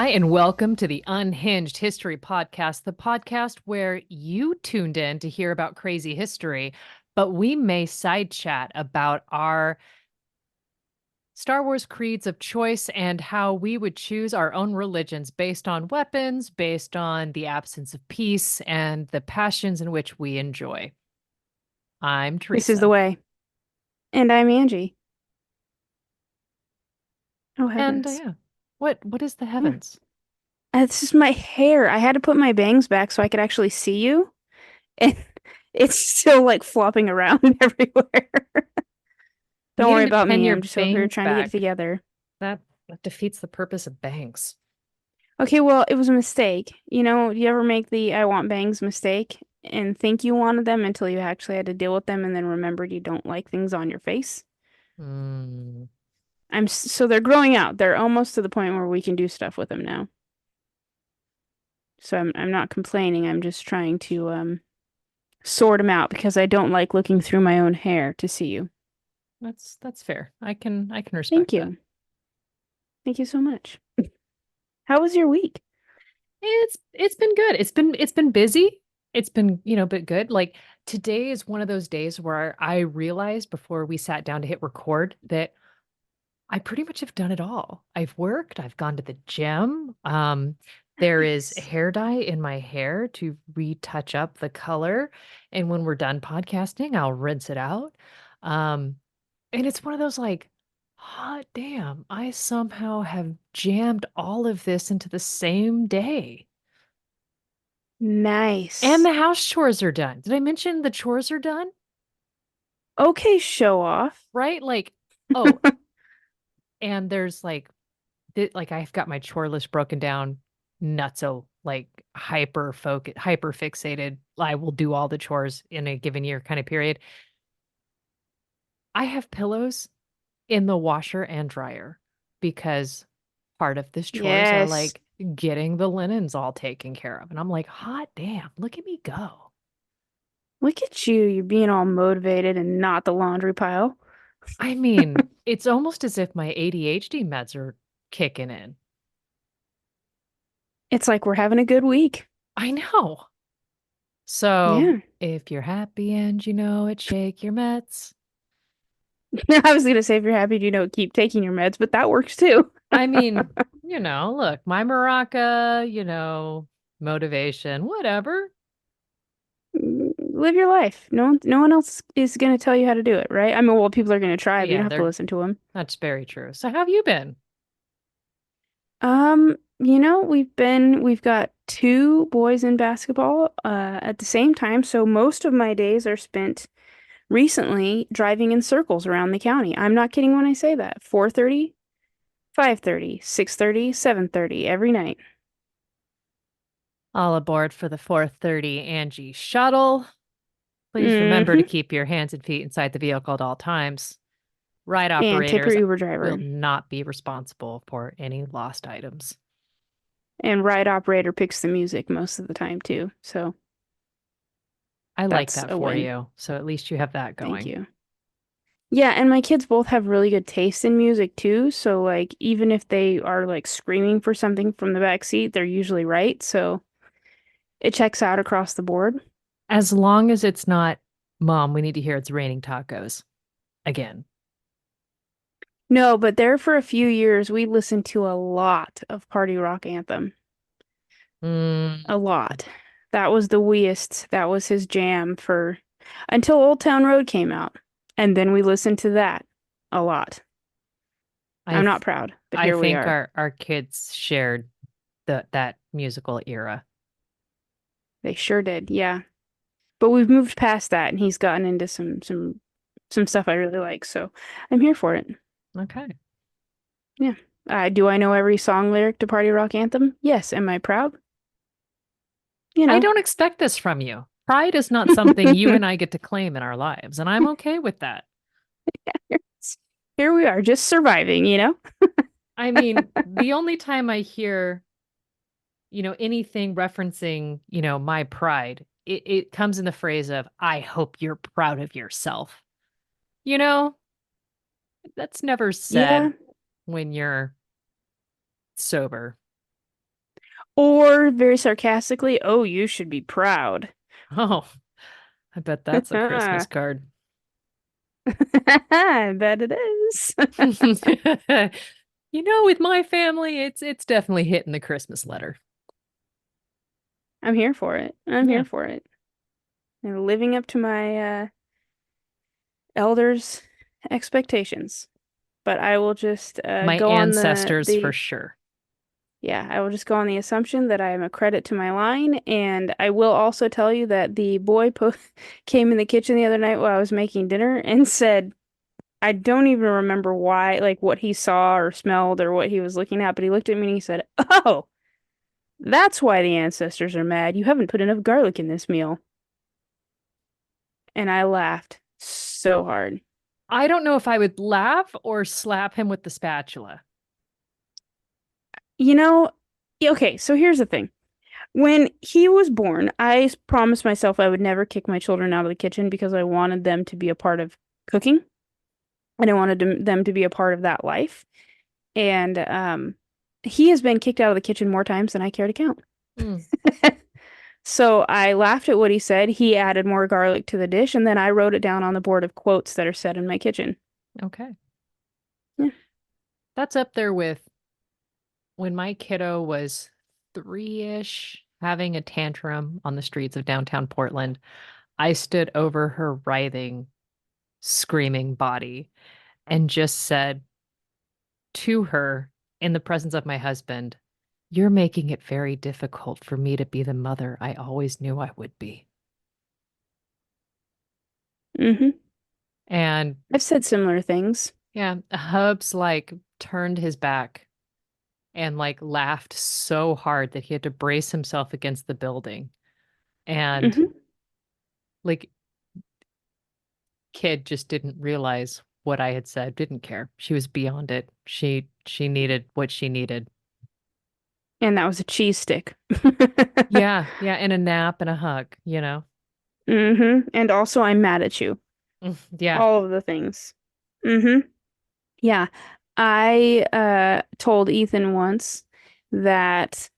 Hi, and welcome to the Unhinged History Podcast, the podcast where you tuned in to hear about crazy history, but we may side chat about our Star Wars creeds of choice and how we would choose our own religions based on weapons, based on the absence of peace, and the passions in which we enjoy. I'm This is the Teresa. way. And I'm Angie. Oh, And heavens. yeah, what is the Yeah. heavens? This is my hair. I had to put my bangs back so I could actually see you. And it's still like flopping around everywhere. Don't worry Needing to about pin me. your I'm just over here bangs trying to get it back. together. That defeats the purpose of bangs. Okay, well, it was a mistake. Do you ever make the I want bangs mistake and think you wanted them until you actually had to deal with them and then remembered you don't like things on your face? Hmm. So they're growing out. They're almost to the point where we can do stuff with them now. So I'm not complaining. I'm just trying to sort them out because I don't like looking through my own hair to see you. That's fair. I can Thank respect that. you. Thank you so much. How was your week? It's been good. It's been busy. It's been, but good. Like today is one of those days where I realized before we sat down to hit record that I pretty much have done it all. I've worked, I've gone to the gym. There is Nice. hair dye in my hair to retouch up the color. And when we're done podcasting, I'll rinse it out. Um, And it's one of those like, hot damn, I somehow have jammed all of this into the same day. And Nice. the house chores are done. Did I mention the chores are done? Okay, show off. Right? Like, oh, and there's like I've got my chore list broken down nutso, like hyper fixated. I will do all the chores in a given year kind of period. I have pillows in the washer and dryer because part of this chores are Yes. like getting the linens all taken care of. And I'm like, hot damn, look at me go. Look at you. You're being all motivated and not the laundry pile. I mean, it's almost as if my ADHD meds are kicking in. It's like we're having a good week. I know. So Yeah. if you're happy and you know it, shake your meds. I was gonna say if you're happy, keep taking your meds, but that works too. I mean, look, my maraca, motivation, whatever. Live your life. No one else is gonna tell you how to do it, right? I mean, well, people are gonna try, but you Yeah, don't have to they're listen to them. that's very true. So how have you been? We've got two boys in basketball at the same time, so most of my days are spent recently driving in circles around the county. I'm not kidding when I say that. 4:30, 5:30, 6:30, 7:30 every night. All aboard for the 4:30 Angie shuttle. Please remember to Mm-hmm. keep your hands and feet inside the vehicle at all times. Ride And tip your operators Uber will driver. not be responsible for any lost items. And ride operator picks the music most of the time too. So I like that's that a for win. you. So at least you have that Thank going. you. Yeah, and my kids both have really good taste in music too. So like even if they are like screaming for something from the back seat, they're usually right. So it checks out across the board. As long as it's not, Mom, we need to hear it's raining tacos again. No, but there for a few years we listened to a lot of party rock anthem. Mm, A lot. That was the weest. That was his jam for until Old Town Road came out. And then we listened to that a lot. I I'm th- not proud, but I here we think are. our kids shared that musical era. They sure did. Yeah. But we've moved past that and he's gotten into some stuff I really like. So I'm here for it. Okay. Yeah. Do I know every song lyric to Party Rock Anthem? Yes. Am I proud? You I know. don't expect this from you. Pride is not something you and I get to claim in our lives, and I'm okay with that. Here we are, just surviving. I mean, the only time I hear, anything referencing, my pride, it comes in the phrase of, I hope you're proud of yourself. You know, that's never Yeah. said when you're sober. Or very sarcastically, oh, you should be proud. Oh, I bet that's a Christmas card. I bet it is. With my family, it's definitely hitting the Christmas letter. I'm here for it. I'm Yeah. here for it. And living up to my elders' expectations. But I will just My go on ancestors for the sure. yeah, I will just go on the assumption that I am a credit to my line, and I will also tell you that the boy po came in the kitchen the other night while I was making dinner and said, I don't even remember why, like what he saw or smelled or what he was looking at, but he looked at me and he said, "Oh, that's why the ancestors are mad. You haven't put enough garlic in this meal." And I laughed so hard. I don't know if I would laugh or slap him with the spatula. You know, okay, so here's the thing. When he was born, I promised myself I would never kick my children out of the kitchen because I wanted them to be a part of cooking and I wanted them to be a part of that life. And he has been kicked out of the kitchen more times than I care to count. Mm, So I laughed at what he said. He added more garlic to the dish, and then I wrote it down on the board of quotes that are set in my kitchen. okay. Yeah. That's up there with when my kiddo was 3-ish, having a tantrum on the streets of downtown Portland. I stood over her writhing, screaming body and just said to her in the presence of my husband, "You're making it very difficult for me to be the mother I always knew I would be." hmm And I've said similar things. yeah, Hubs like turned his back and like laughed so hard that he had to brace himself against the building. And hmm like kid just didn't realize what I had said, didn't care. She was beyond it. She needed what she needed. And that was a cheese stick. Yeah, yeah, and a nap and a hug. And also, I'm mad at you. Yeah. All of the things. hmm Yeah. I told Ethan once that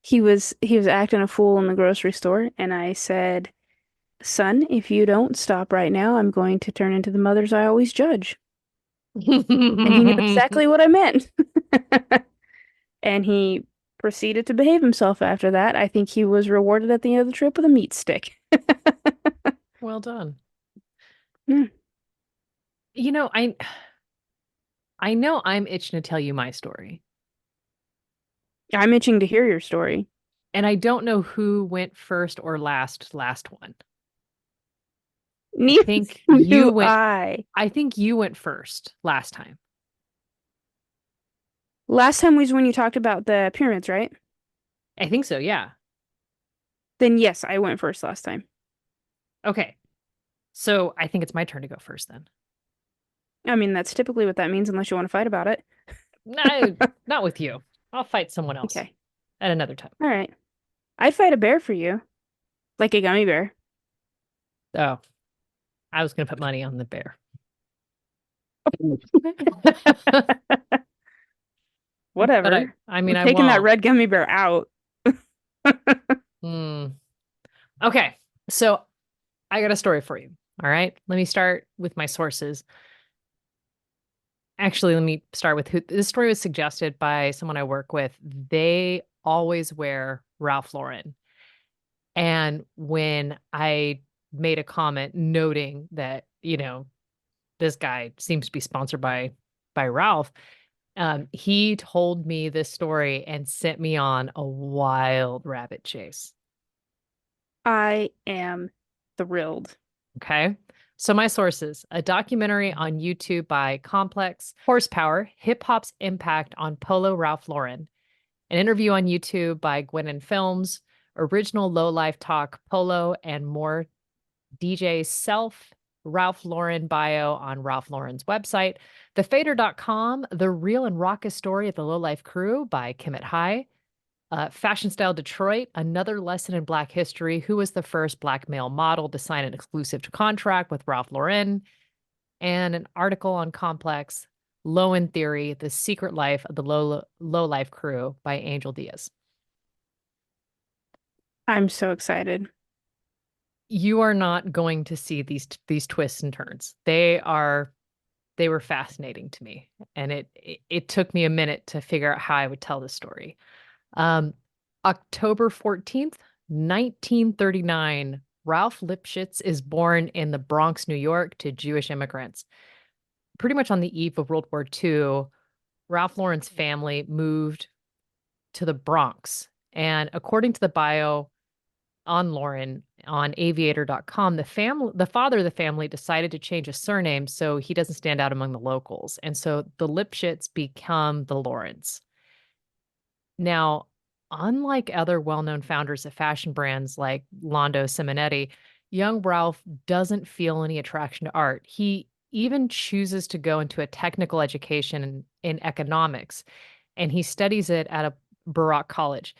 he was acting a fool in the grocery store, and I said, "Son, if you don't stop right now, I'm going to turn into the mothers I always judge." And he knew exactly what I meant. And he proceeded to behave himself after that. I think he was rewarded at the end of the trip with a meat stick. Well done. Yeah. You know, I know I'm itching to tell you my story. I'm itching to hear your story. And I don't know who went first or last one. I Neither think you do went I. I think you went first last time. Last time was when you talked about the pyramids, right? I think so, yeah. Then yes, I went first last time. Okay. So I think it's my turn to go first then. I mean, that's typically what that means unless you want to fight about it. No, not with you. I'll fight someone else Okay. at another time. All right. I'd fight a bear for you, like a gummy bear. Oh, I was gonna put money on the bear. But I Whatever. I mean I'm I taking that won't. red gummy bear out. Hmm. Okay. So I got a story for you. All right. Let me start with my sources. Actually, let me start with who this story was suggested by someone I work with. They always wear Ralph Lauren. And when I made a comment noting that, this guy seems to be sponsored by Ralph, he told me this story and sent me on a wild rabbit chase. I am thrilled. Okay. So my sources, a documentary on YouTube by Complex, Horsepower, Hip Hop's Impact on Polo Ralph Lauren, an interview on YouTube by Gwen Films, original Low Life Talk, Polo, and more DJ Self, Ralph Lauren bio on Ralph Lauren's website, thefader.com, The Real and Raucous Story of the Low Life Crew by Kimmett High, Fashion Style Detroit, another lesson in Black history. Who was the first Black male model to sign an exclusive contract with Ralph Lauren? And an article on Complex, Low End Theory: The Secret Life of the Low Life Crew by Angel Diaz. I'm so excited. You are not going to see these twists and turns. They were fascinating to me, and it took me a minute to figure out how I would tell the story. Um, October 14th, 1939, Ralph Lipschitz is born in the Bronx, New York, to Jewish immigrants. Pretty much on the eve of World War II, Ralph Lauren's family moved to the Bronx. And according to the bio on Lauren on aviator.com, the father of the family decided to change his surname so he doesn't stand out among the locals. And so the Lipschitz become the Laurens. Now, unlike other well-known founders of fashion brands like Londo Simonetti, young Ralph doesn't feel any attraction to art. He even chooses to go into a technical education in economics, and he studies it at a Baruch college.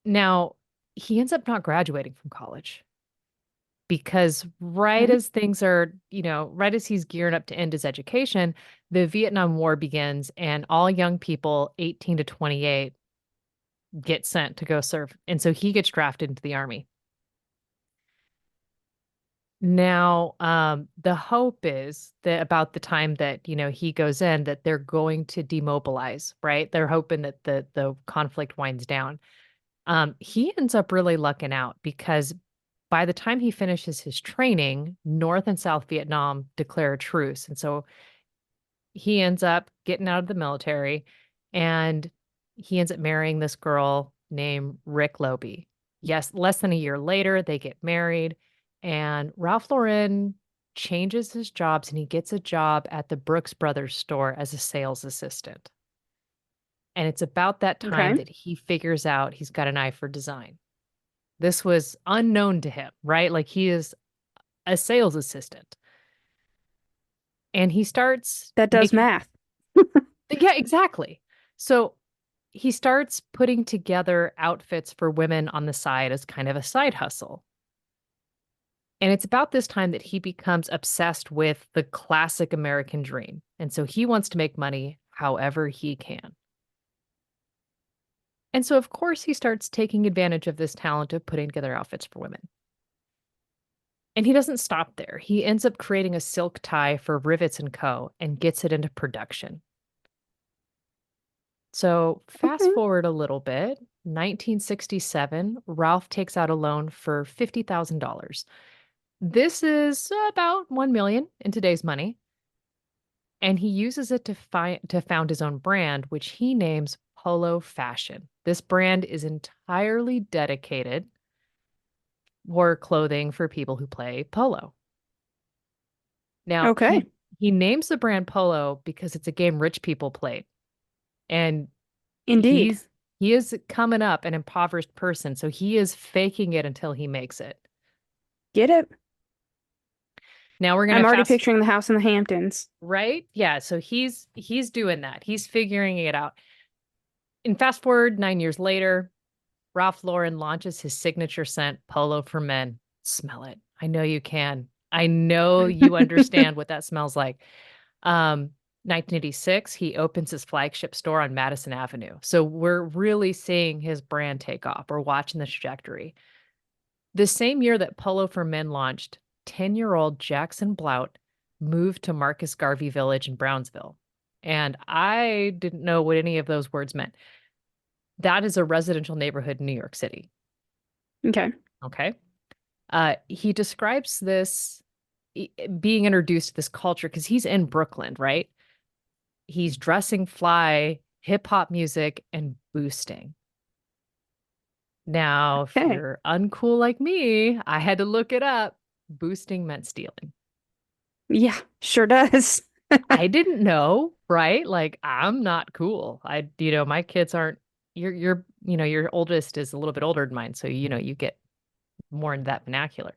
Now, he ends up not graduating from college because right Okay. as things are, right as he's gearing up to end his education, the Vietnam War begins, and all young people 18 to 28 get sent to go serve. And so he gets drafted into the army. Now, the hope is that about the time that, he goes in, that they're going to demobilize, right? They're hoping that the conflict winds down. He ends up really lucking out because by the time he finishes his training, North and South Vietnam declare a truce. And so he ends up getting out of the military, and he ends up marrying this girl named Rick Lobe. Yes, less than a year later, they get married, and Ralph Lauren changes his jobs and he gets a job at the Brooks Brothers store as a sales assistant. And it's about that time Okay. that he figures out he's got an eye for design. This was unknown to him, right? Like he is a sales assistant. And he starts That does making, math. yeah, exactly. So he starts putting together outfits for women on the side as kind of a side hustle. And it's about this time that he becomes obsessed with the classic American dream. And so he wants to make money however he can. And so, of course, he starts taking advantage of this talent of putting together outfits for women. And he doesn't stop there. He ends up creating a silk tie for Rivets and Co. and gets it into production. So, fast Okay. forward a little bit, 1967, Ralph takes out a loan for $50,000. This is about 1 million in today's money, and he uses it to found his own brand, which he names Polo Fashion. This brand is entirely dedicated for clothing for people who play polo. Now, Okay. he names the brand Polo because it's a game rich people play. And Indeed. he is coming up an impoverished person, so he is faking it until he makes it. Get it? Now we're gonna I'm already fast, picturing the house in the Hamptons. right? Yeah, so he's doing that. He's figuring it out. And fast forward 9 years later, Ralph Lauren launches his signature scent, Polo for Men. Smell it. I know you can. I know you understand what that smells like. 1986, he opens his flagship store on Madison Avenue. So we're really seeing his brand take off. We're watching the trajectory. The same year that Polo for Men launched, 10-year-old Jackson Blount moved to Marcus Garvey Village in Brownsville. And I didn't know what any of those words meant. That is a residential neighborhood in New York City. Okay. Okay. He describes this being introduced to this culture because he's in Brooklyn, right? He's dressing fly, hip hop music, and boosting. Now, if Okay. you're uncool like me, I had to look it up. Boosting meant stealing. Yeah, sure does. I didn't know, right? Like I'm not cool. My kids aren't your oldest is a little bit older than mine, so you get more into that vernacular.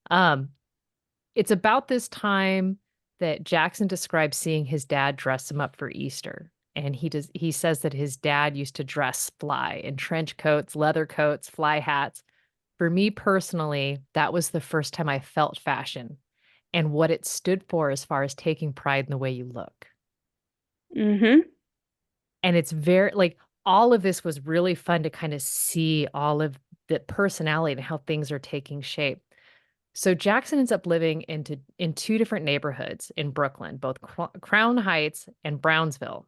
Um, it's about this time that Jackson describes seeing his dad dress him up for Easter. And he says that his dad used to dress fly in trench coats, leather coats, fly hats. For me personally, that was the first time I felt fashion and what it stood for as far as taking pride in the way you look. Mm-hmm. And it's very like all of this was really fun to kind of see all of the personality and how things are taking shape. So Jackson ends up living in two different neighborhoods in Brooklyn, both Crown Heights and Brownsville.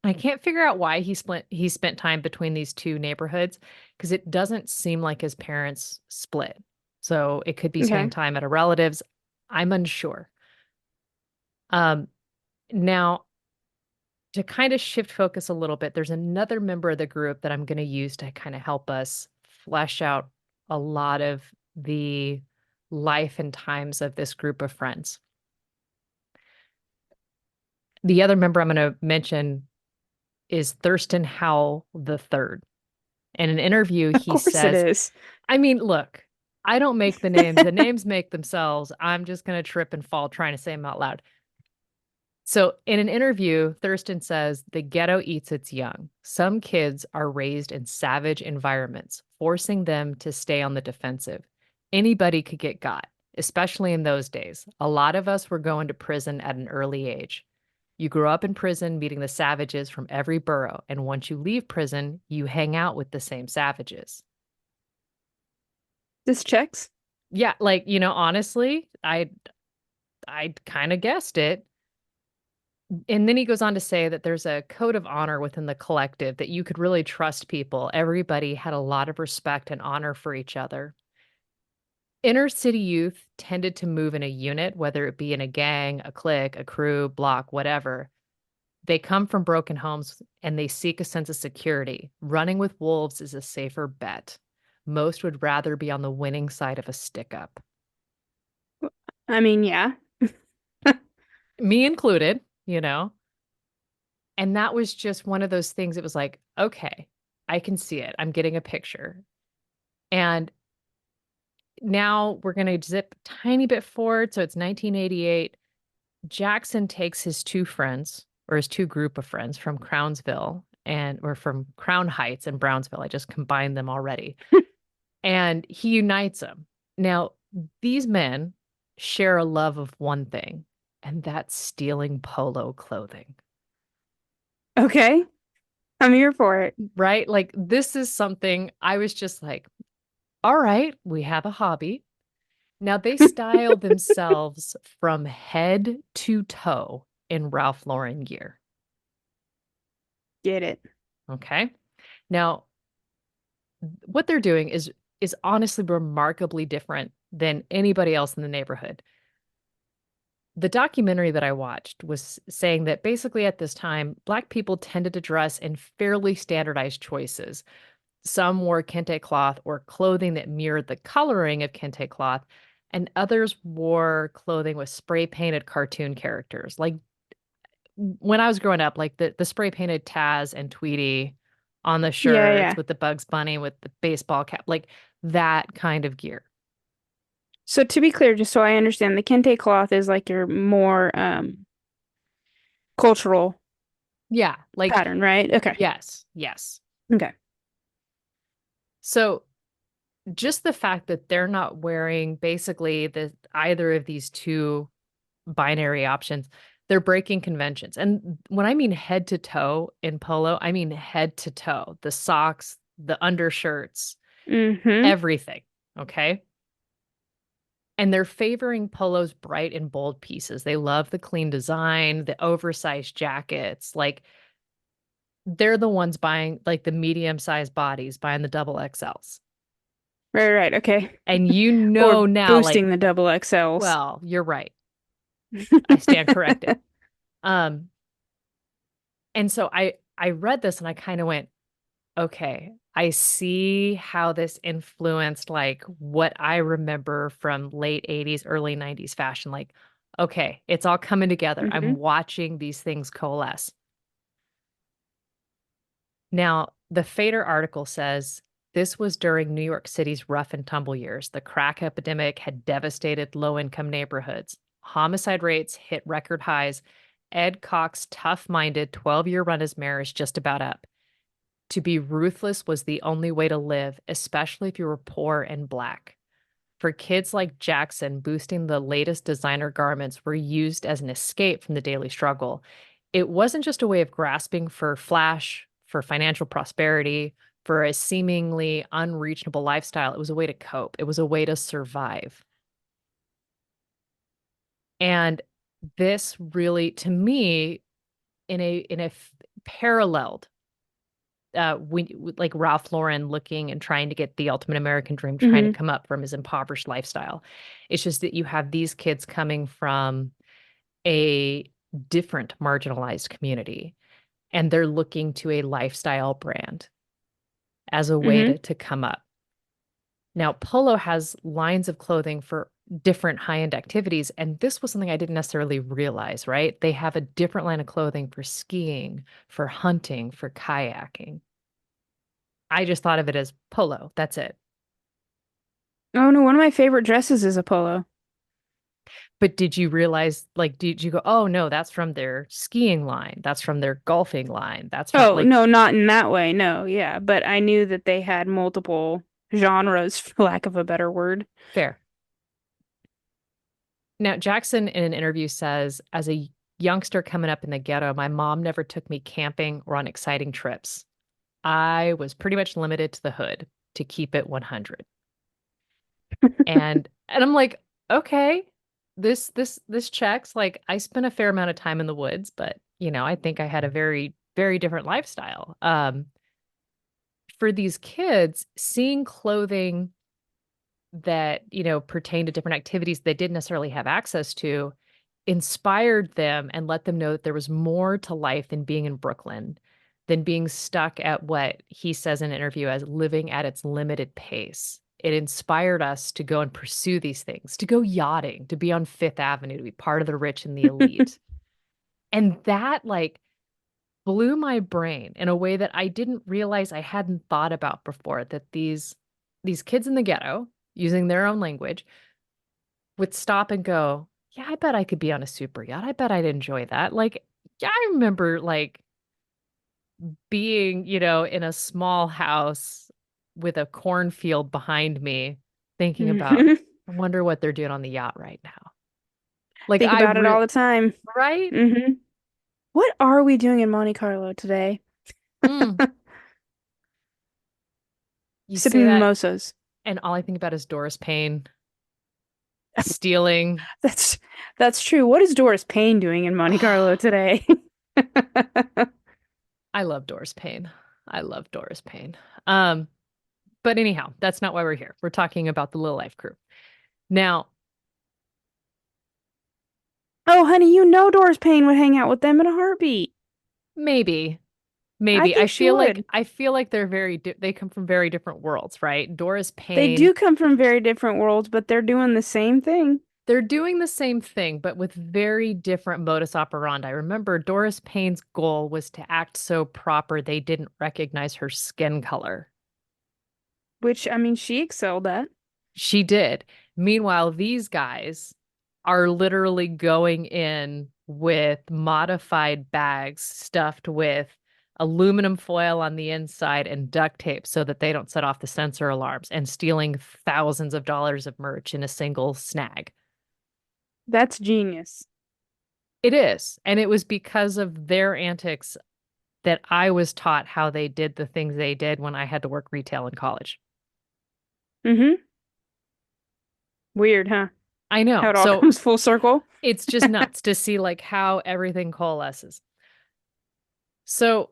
I can't figure out why he spent time between these two neighborhoods because it doesn't seem like his parents split. So it could be spending Okay. time at a relative's. I'm unsure. Um, Now to kind of shift focus a little bit, there's another member of the group that I'm going to use to kind of help us flesh out a lot of the life and times of this group of friends. The other member I'm going to mention is Thurston Howell III. In an interview, Of he course it says, is. I mean, look, I don't make the names make themselves. I'm just going to trip and fall trying to say them out loud. So, in an interview, Thurston says the ghetto eats its young. Some kids are raised in savage environments, forcing them to stay on the defensive. Anybody could get got, especially in those days. A lot of us were going to prison at an early age. You grew up in prison meeting the savages from every borough, and once you leave prison, you hang out with the same savages. This checks. Yeah, like, honestly, I kind of guessed it. And then he goes on to say that there's a code of honor within the collective that you could really trust people. Everybody had a lot of respect and honor for each other. Inner city youth tended to move in a unit, whether it be in a gang, a clique, a crew, block, whatever. They come from broken homes and they seek a sense of security. Running with wolves is a safer bet. Most would rather be on the winning side of a stick up, I mean, yeah. me included. And that was just one of those things. It was like, okay, I can see it. I'm getting a picture. And now we're going to zip a tiny bit forward. So it's 1988. Jackson takes his two friends or his two group of friends from Crownsville or from Crown Heights and Brownsville. I just combined them already. And he unites them. Now, these men share a love of one thing, and that's stealing polo clothing. Okay. I'm here for it. Right? Like, this is something I was just like, all right, we have a hobby. Now, they style themselves from head to toe in Ralph Lauren gear. Get it. Okay. Now, what they're doing is honestly remarkably different than anybody else in the neighborhood. The documentary that I watched was saying that basically at this time, Black people tended to dress in fairly standardized choices. Some wore kente cloth or clothing that mirrored the coloring of kente cloth, and others wore clothing with spray painted cartoon characters. Like when I was growing up, like the spray painted Taz and Tweety on the Yeah, shirts yeah. with the Bugs Bunny with the baseball cap, like that kind of gear. So to be clear, just so I understand, the kente cloth is like your more cultural Yeah, like pattern, right? Okay. yes, yes. Okay. So just the fact that they're not wearing basically either of these two binary options, they're breaking conventions. And when I mean head to toe in polo, I mean head to toe, the socks, the undershirts, Mm-hmm. everything. Okay. And they're favoring Polo's bright and bold pieces. They love the clean design, the oversized jackets. Like they're the ones buying like the medium-sized bodies, buying the double XLs. Right, right. Okay. And Or now, like, boosting the double XLs. well, you're right. I stand corrected. Um, and so I read this and I kind of went, okay, I see how this influenced like what I remember from late 80s, early 90s fashion. Like, okay, it's all coming together. I'm Hmm. watching these things coalesce. Now, the Fader article says this was during New York City's rough and tumble years. The crack epidemic had devastated low income neighborhoods. Homicide rates hit record highs. Ed Cox's tough minded 12-year run as mayor is just about up. To be ruthless was the only way to live, especially if you were poor and Black. For kids like Jackson, boosting the latest designer garments were used as an escape from the daily struggle. it wasn't just a way of grasping for flash, for financial prosperity, for a seemingly unreachable lifestyle. It was a way to cope. It was a way to survive. And this really, to me, paralleled like Ralph Lauren looking and trying to get the ultimate American dream, trying to Hmm. come up from his impoverished lifestyle. It's just that you have these kids coming from a different marginalized community, and they're looking to a lifestyle brand as a way Hmm. to come up. Now, Polo has lines of clothing for different high-end activities, and this was something I didn't necessarily realize, right? They have a different line of clothing for skiing, for hunting, for kayaking. I just thought of it as Polo. That's it. Oh no, one of my favorite dresses is a polo. But did you realize, like, did you go, oh no, that's from their skiing line, that's from their golfing line, that's from Oh, like no, not in that way. No, yeah, but I knew that they had multiple genres, for lack of a better word. fair. Now, Jackson in an interview says, as a youngster coming up in the ghetto, my mom never took me camping or on exciting trips. I was pretty much limited to the hood to keep it 100. And I'm like, okay, this checks. Like I spent a fair amount of time in the woods, but I think I had a very, very different lifestyle. For these kids, seeing clothing that, pertain to different activities they didn't necessarily have access to inspired them and let them know that there was more to life than being in Brooklyn, than being stuck at what he says in an interview as living at its limited pace. It inspired us to go and pursue these things, to go yachting, to be on Fifth Avenue, to be part of the rich and the elite. And that like blew my brain in a way that I didn't realize I hadn't thought about before, that these kids in the ghetto, using their own language, would stop and go, "Yeah, I bet I could be on a super yacht. I bet I'd enjoy that." Like, yeah, I remember like being, in a small house with a cornfield behind me, thinking about, Mhm. I wonder what they're doing on the yacht right now. Like Think I about it real all the time. right? Hmm. What are we doing in Monte Carlo today? Mm, you say Sipping that, mimosas. and all I think about is Doris Payne stealing. That's that's true. What is Doris Payne doing in Monte Carlo today? I love Doris Payne. I love Doris Payne. Um, but anyhow, that's not why we're here. We're talking about the Little Life crew. Now, Oh, honey, you know Doris Payne would hang out with them in a heartbeat. maybe, I maybe think she would. I feel like they come from very different worlds, right? Doris They Payne, do come from very different worlds, but they're doing the same thing. they're doing the same thing, but with very different modus operandi. Remember, Doris Payne's goal was to act so proper they didn't recognize her skin color. Which, I mean, she excelled at. She did. Meanwhile, these guys are literally going in with modified bags stuffed with aluminum foil on the inside and duct tape so that they don't set off the sensor alarms, and stealing thousands of dollars of merch in a single snag. That's genius. It is. And it was because of their antics that I was taught how they did the things they did when I had to work retail in college. Mm-hmm. Weird, huh? I How know. it all So comes full circle. it's just nuts to see like how everything coalesces. So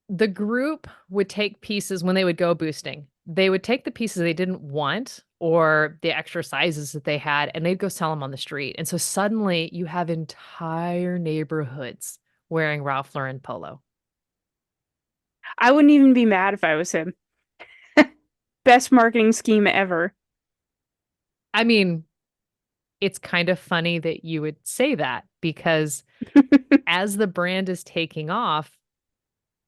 the group would take pieces when they would go boosting. They would take the pieces they didn't want or the extra sizes that they had, and they'd go sell them on the street. And so suddenly you have entire neighborhoods wearing Ralph Lauren polo. I wouldn't even be mad if I was him. Best marketing scheme ever. I mean, it's kind of funny that you would say that because as the brand is taking off,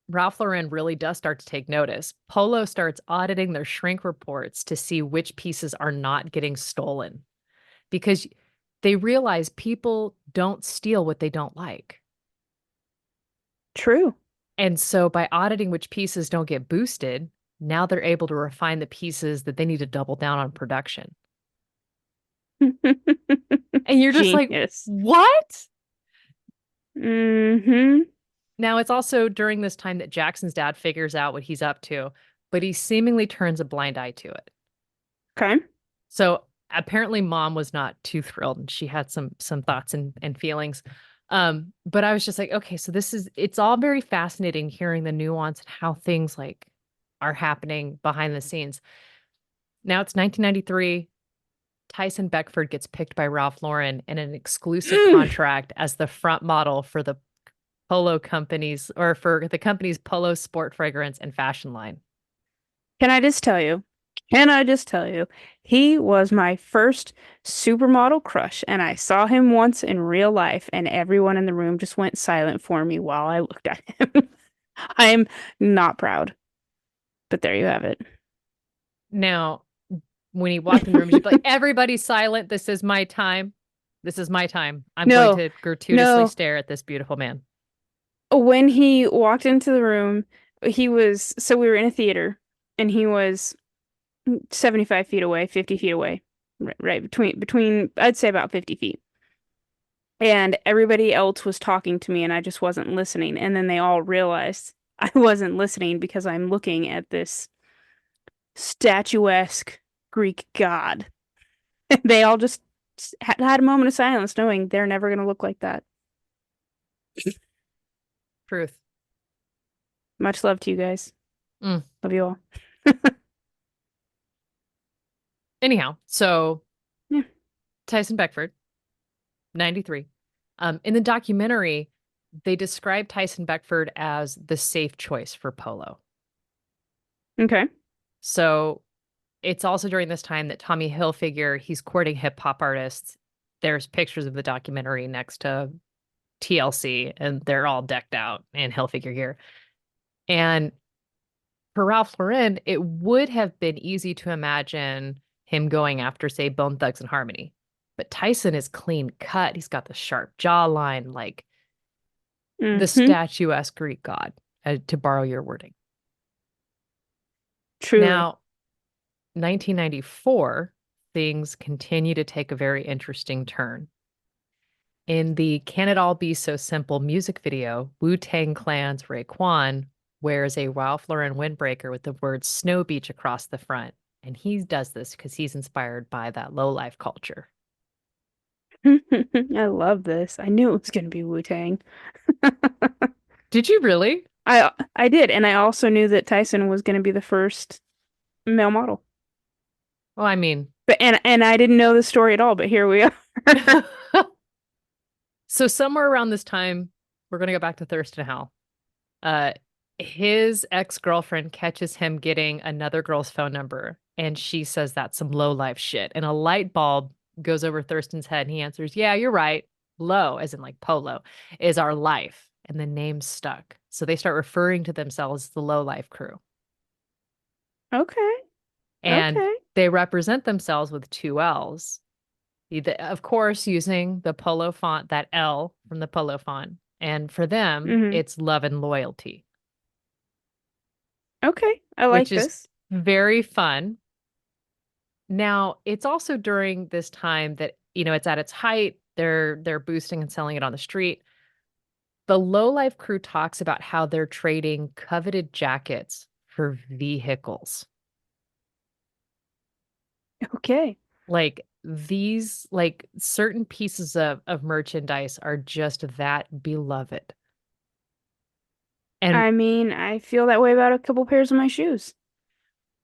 Ralph Lauren really does start to take notice. Polo starts auditing their shrink reports to see which pieces are not getting stolen because they realize people don't steal what they don't like. True. And so by auditing which pieces don't get boosted, now they're able to refine the pieces that they need to double down on production. And you're just like, Genius. what? Mm-hmm. Now, it's also during this time that Jackson's dad figures out what he's up to, but he seemingly turns a blind eye to it. Okay. So apparently mom was not too thrilled and she had some thoughts and feelings. But I was just like, okay, so it's all very fascinating hearing the nuance and how things like are happening behind the scenes. Now it's 1993. Tyson Beckford gets picked by Ralph Lauren in an exclusive Mm. contract as the front model for the Polo companies or for the company's Polo sport fragrance and fashion line. Can I just tell you? Can I just tell you? He was my first supermodel crush, and I saw him once in real life, and everyone in the room just went silent for me while I looked at him. I'm not proud, but there you have it. Now, when he walked in the room, she'd be like, everybody silent. This is my time. This is my time. I'm going No, to gratuitously no. stare at this beautiful man. When he walked into the room, so we were in a theater, and he was 75 feet away, 50 feet away, right between I'd say about 50 feet. And everybody else was talking to me and I just wasn't listening. And then they all realized I wasn't listening because I'm looking at this statuesque Greek god. They all just had a moment of silence knowing they're never going to look like that. Truth. Much love to you guys. Mm. Love you all. Anyhow, so Yeah. Tyson Beckford, 93. In the documentary, they describe Tyson Beckford as the safe choice for polo. Okay. So it's also during this time that Tommy Hilfiger, he's courting hip hop artists. There's pictures of the documentary next to TLC, and they're all decked out in Hilfiger gear. And for Ralph Lauren, it would have been easy to imagine him going after, say, Bone Thugs and Harmony. But Tyson is clean cut. He's got the sharp jawline, like the Hmm. statuesque Greek god, to borrow your wording. Truly. Now, 1994, things continue to take a very interesting turn. In the Can It All Be So Simple music video, Wu-Tang Clan's Raekwon wears a Ralph Lauren windbreaker with the words Snow Beach across the front. And he does this because he's inspired by that low life culture. I love this. I knew it was going to be Wu-Tang. Did you really? I did, and I also knew that Tyson was going to be the first male model. Well, I mean, But and I didn't know the story at all, but here we are. so somewhere around this time, we're going to go back to Thurston Howell. Uh, his ex-girlfriend catches him getting another girl's phone number, and she says that's some low life shit. And a light bulb goes over Thurston's head, and he answers, "Yeah, you're right. Low, as in like polo, is our life." And the name stuck. So they start referring to themselves as the low life crew. Okay. And Okay. they represent themselves with two L's. Of course, using the polo font, that L from the polo font. And for them, Hmm. it's love and loyalty, Okay. I which like is this. very fun. Now, it's also during this time that, it's at its height. They're boosting and selling it on the street. The low life crew talks about how they're trading coveted jackets for vehicles. Okay. Like these, like certain pieces of merchandise are just that beloved. And I mean, I feel that way about a couple pairs of my shoes.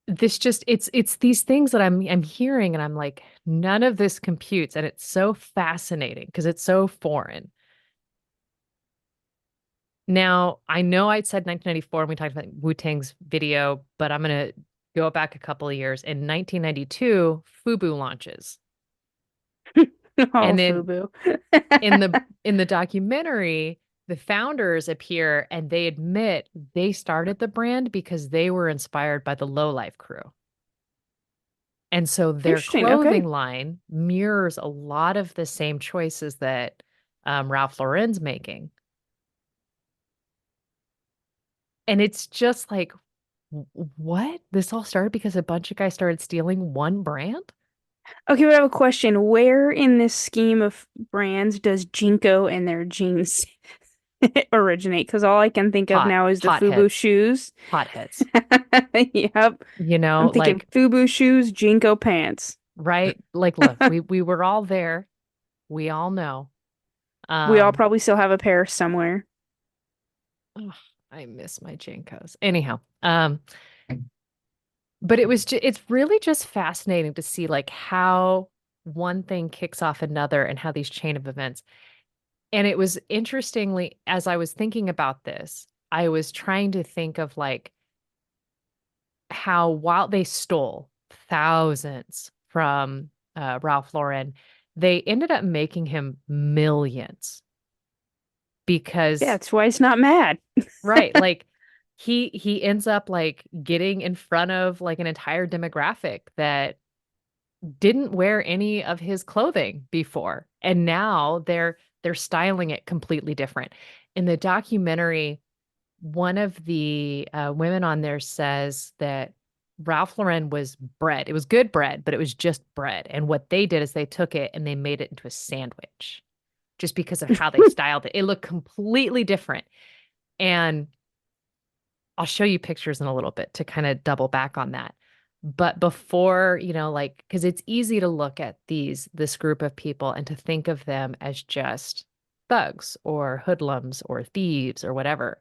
this just it's these things that I'm hearing and I'm like, none of this computes. And it's so fascinating because it's so foreign. Now, I know I said 1994 when we talked about Wu-Tang's video, but I'm gonna go back a couple of years. In 1992, Fubu launches. Oh, And then FUBU. in the documentary, the founders appear and they admit they started the brand because they were inspired by the Low Life crew. And so their Interesting. Okay. clothing line mirrors a lot of the same choices that Ralph Lauren's making. And it's just like, what? This all started because a bunch of guys started stealing one brand? Okay, but I have a question. Where in this scheme of brands does Jinko and their jeans? originate? Because all I can think of now is the FUBU Hotheads, shoes. hotheads. Yep. You know, I'm thinking like, FUBU shoes, Jinko pants. right? Like, look, we were all there. We all know. We all Um, probably still have a pair somewhere. ugh, I miss my Jinkos. Anyhow, but it's really just fascinating to see like how one thing kicks off another and how these chain of events. And it was interestingly, as I was thinking about this, I was trying to think of like how while they stole thousands from Ralph Lauren, they ended up making him millions Yeah, because, that's why it's not mad. right, like he ends up like getting in front of like an entire demographic that didn't wear any of his clothing before, and now they're styling it completely different. In the documentary, one of the women on there says that Ralph Lauren was bread. It was good bread, but it was just bread. And what they did is they took it and they made it into a sandwich just because of how they styled it. It looked completely different. And I'll show you pictures in a little bit to kind of double back on that. But before, like, because it's easy to look at this group of people and to think of them as just thugs or hoodlums or thieves or whatever.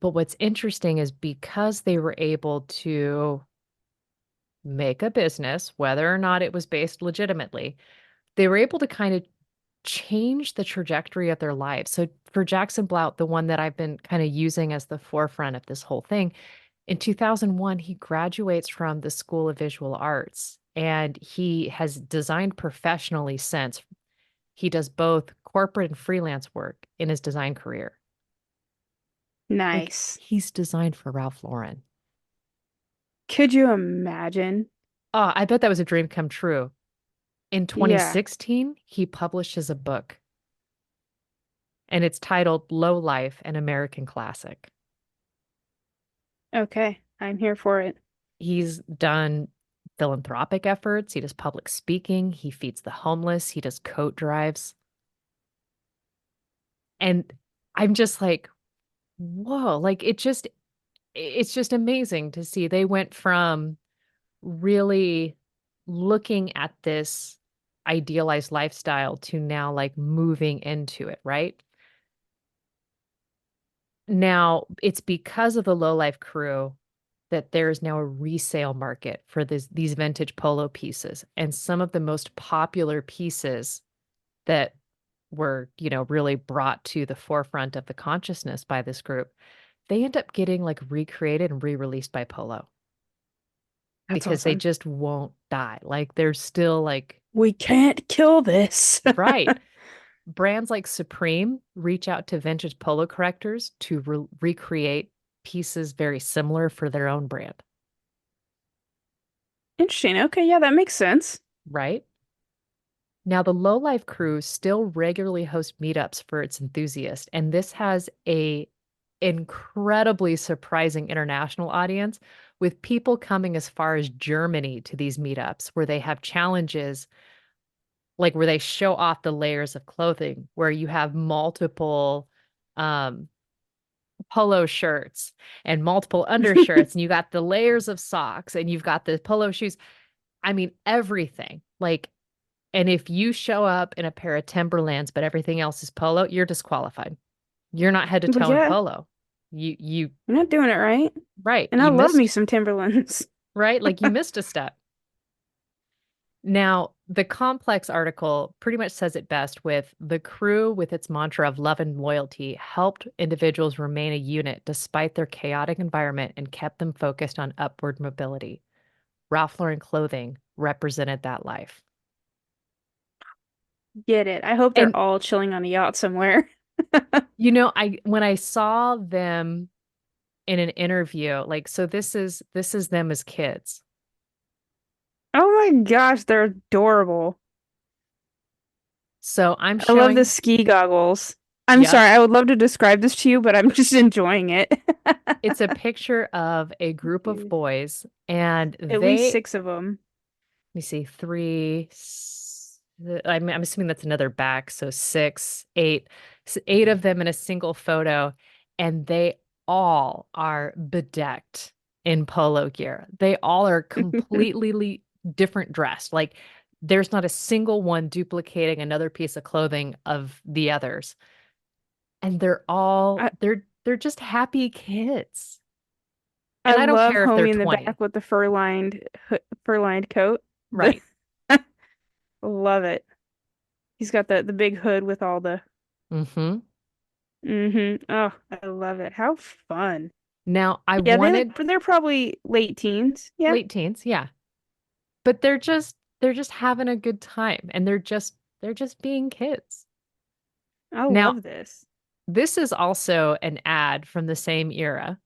But what's interesting is because they were able to make a business, whether or not it was based legitimately, they were able to kind of change the trajectory of their lives. So for Jackson Blount, the one that I've been kind of using as the forefront of this whole thing, in 2001, he graduates from the School of Visual Arts and he has designed professionally since. He does both corporate and freelance work in his design career. Like Nice. he's designed for Ralph Lauren. Could you imagine? Oh, I bet that was a dream come true. In Yeah. 2016, he publishes a book and it's titled Low Life, an American Classic. Okay. I'm here for it. He's done philanthropic efforts, he does public speaking, he feeds the homeless, he does coat drives. And I'm just like, whoa, like it's just amazing to see they went from really looking at this idealized lifestyle to now like moving into it, right? Now, it's because of the low life crew that there is now a resale market for these vintage polo pieces. And some of the most popular pieces that were, really brought to the forefront of the consciousness by this group, they end up getting like recreated and re-released by Polo That's because they awesome. just won't die. Like they're still like, We can't kill this. right. Brands like Supreme reach out to vintage polo collectors to recreate pieces very similar for their own brand, Interesting. Okay, yeah, that makes sense. right? Now, the Low Life crew still regularly host meetups for its enthusiasts, and this has a incredibly surprising international audience with people coming as far as Germany to these meetups where they have challenges like where they show off the layers of clothing where you have multiple um polo shirts and multiple undershirts and you got the layers of socks and you've got the polo shoes. I mean everything. Like and if you show up in a pair of Timberlands but everything else is polo, you're disqualified. You're not head to Well, toe in yeah, polo. You you're not doing it right. right, And I you love me missed, some Timberlands. right? Like you missed a step. Now, the complex article pretty much says it best with the crew, with its mantra of love and loyalty, helped individuals remain a unit despite their chaotic environment and kept them focused on upward mobility. Ralph Lauren clothing represented that life. Get it. I hope they're And all chilling on a yacht somewhere. I when I saw them in an interview, like so this is them as kids. Oh my gosh, they're adorable. So I'm I love the showing, ski goggles. I'm yep, sorry, I would love to describe this to you, but I'm just enjoying it. it's a picture of a group of boys and At least they six of them. me see, three. I'm assuming that's another back. So six, eight. 8 of them in a single photo, and they all are bedecked in polo gear. They all are completely different dressed. Like there's not a single one duplicating another piece of clothing of the others. And I they're just happy kids. I And I don't love care if they're Homie in the 20. back with the fur-lined coat. The Right. love it. He's got the big hood with all the Hmm. Oh, I love it. How fun. Now, I Yeah, wanted they're probably late teens. Yeah. late teens, yeah. But they're just having a good time and they're just being kids. I Now, love this. this is also an ad from the same era,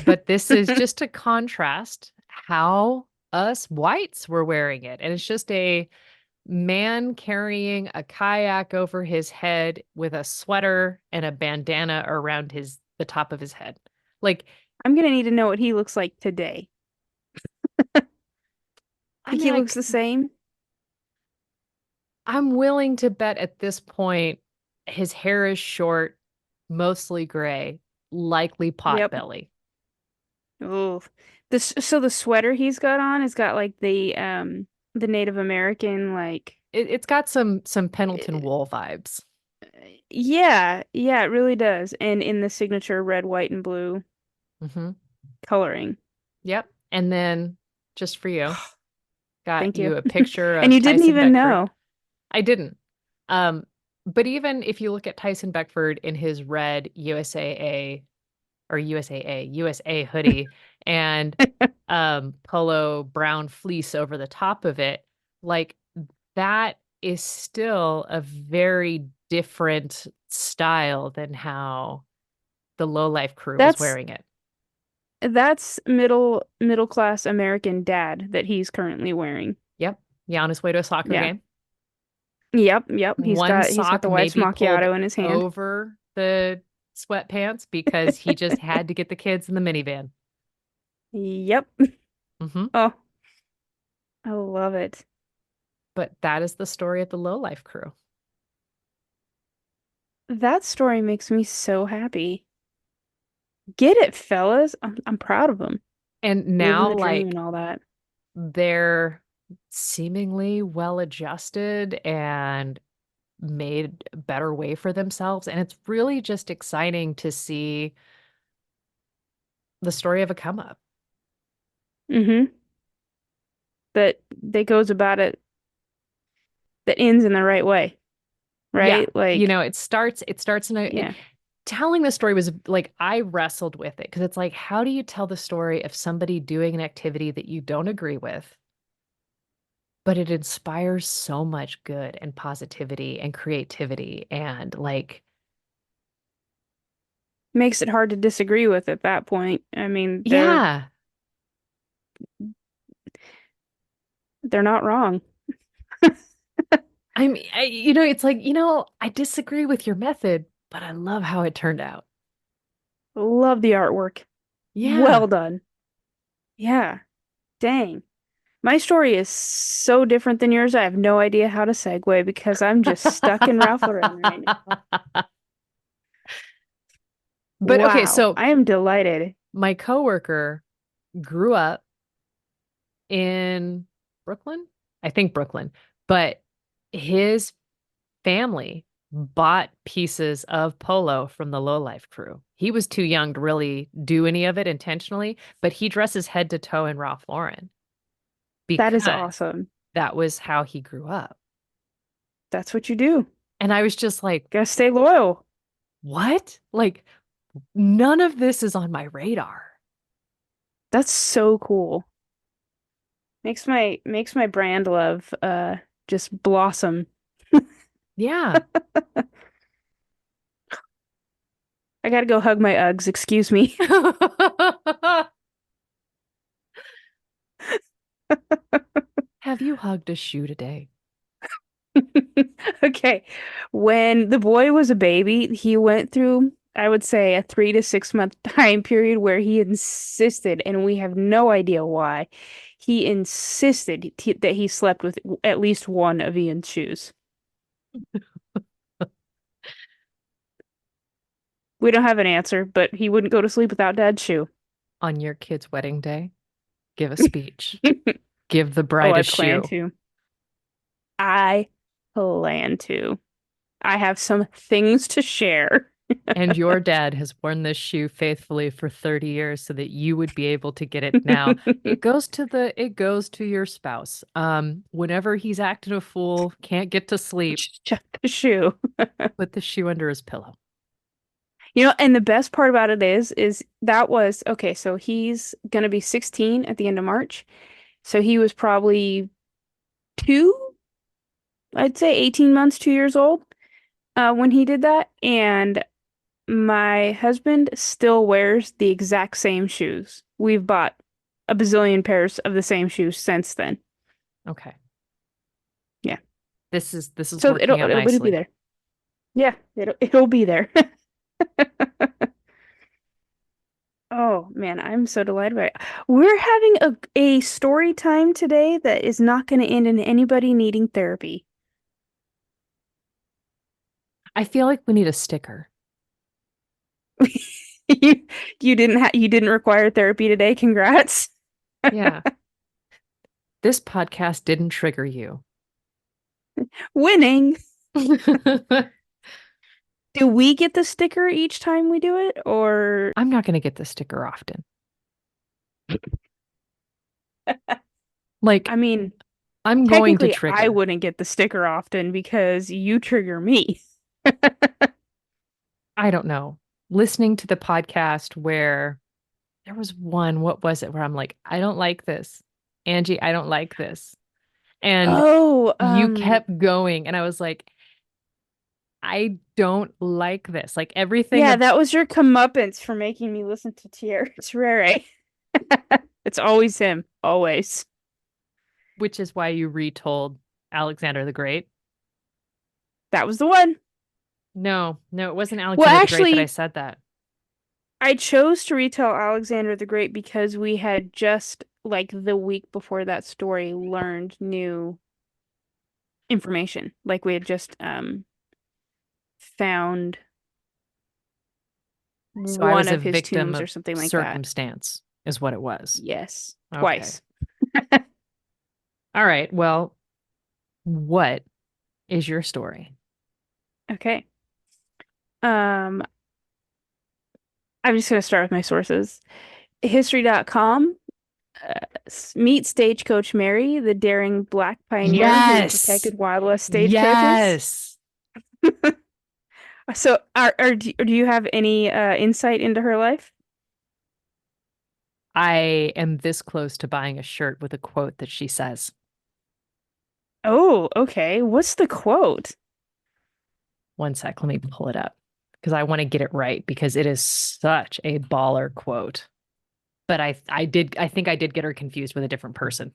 but this is just to contrast how us whites were wearing it. And it's just a man carrying a kayak over his head with a sweater and a bandana around the top of his head. Like, I'm gonna need to know what he looks like today. I Think mean, he looks the same? I'm willing to bet at this point his hair is short, mostly gray, likely pot Yep. belly. Oh, this so the sweater he's got on has got like the Native American like It's got some Pendleton uh, wool vibes. yeah, it really does. And in the signature red, white, and blue Hmm. coloring. Yep. And then just for you, got Thank you. you a picture And of you didn't Tyson even Beckford. know. I didn't. Um, but even if you look at Tyson Beckford in his red USAA or USA hoodie and polo brown fleece over the top of it, like that is still a very different style than how the Low Life crew was That's wearing it. that's middle class American dad that he's currently wearing. Yep. Yeah, on his way to a soccer Yeah. game. Yep. One He's got sock the wife's maybe pulled macchiato in his hand. over the sweatpants because he just had to get the kids in the minivan. Yep. Hmm. Oh, I love it. But that is the story of the Low Life crew. That story makes me so happy. Get it, fellas. I'm proud of them. And Living now, the dream like, and all that. they're seemingly well adjusted and made a better way for themselves. And it's really just exciting to see the story of a come up. Mm-hmm. That goes about it that ends in the right way, Yeah. right? Like, It starts yeah. telling the story was like, I wrestled with it because it's like, how do you tell the story of somebody doing an activity that you don't agree with, but it inspires so much good and positivity and creativity and like, Makes it hard to disagree with at that point. I mean, yeah. they're not wrong. It's like, I disagree with your method, but I love how it turned out. Love the artwork. Yeah. Well done. Yeah. Dang. My story is so different than yours. I have no idea how to segue because I'm just stuck in Ralph Lauren right now. But okay, Wow. so I am delighted. my coworker grew up in Brooklyn, I think Brooklyn, but his family bought pieces of polo from the Low Life crew. He was too young to really do any of it intentionally, but he dresses head to toe in Ralph Lauren That is because awesome. that was how he grew up. That's what you do. And I was just like, Gotta stay loyal. what? Like, none of this is on my radar. That's so cool. Makes my brand love just blossom. Yeah. I gotta go hug my Uggs, excuse me. Have you hugged a shoe today? Okay. When the boy was a baby, he went through, I would say, a 3 to 6 month time period where he insisted, and we have no idea why, he insisted that he slept with at least one of Ian's shoes. We don't have an answer, but he wouldn't go to sleep without Dad's shoe. On your kid's wedding day, give a speech. Give the Oh, bride I a plan shoe. to. I plan to. I have some things to share. And your dad has worn this shoe faithfully for 30 years so that you would be able to get it now. It goes to your spouse. Whenever he's acting a fool, can't get to sleep, Just the shoe. put the shoe under his pillow. And the best part about it is that was okay. So he's gonna be 16 at the end of March. So he was probably two, I'd say 18 months, 2 years old, when he did that. And my husband still wears the exact same shoes. We've bought a bazillion pairs of the same shoes since then. Okay. Yeah. This is So working out it'll be nicely. there. Yeah, it'll be there. Oh man, I'm so delighted by it. We're having a story time today that is not going to end in anybody needing therapy. I feel like we need a sticker. You you didn't require therapy today. Congrats. Yeah. This podcast didn't trigger you. Winning. Do we get the sticker each time we do it, or I'm not going to get the sticker often. Like, I mean, I'm going to technically I trigger. wouldn't get the sticker often because you trigger me. I don't know. Listening to the podcast where there was one, what was it, where I'm like, I don't like this. Angie, I don't like this. And Oh, you kept going. And I was like, I don't like this. Like everything, yeah, that was your comeuppance for making me listen to Terere. It's always him, always. which is why you retold Alexander the Great. That was the one. No, no, it wasn't Well, Alexander the Great that I actually, said that. I chose to retell Alexander the Great because we had just, like, the week before that story, learned new information. Like, we had just found So I one was a of his victim tombs or of something like that. circumstance, is what it was. Yes, Okay. twice. All right. Well, what is your story? Okay. Um, I'm just gonna start with my sources. History.com. Meet Stagecoach Mary, the daring black pioneer who Yes. protected Wild West stagecoaches. Yes. So, do you have any insight into her life? I am this close to buying a shirt with a quote that she says. Oh, okay. What's the quote? One sec, let me pull it up because I want to get it right because it is such a baller quote. But I think I did get her confused with a different person.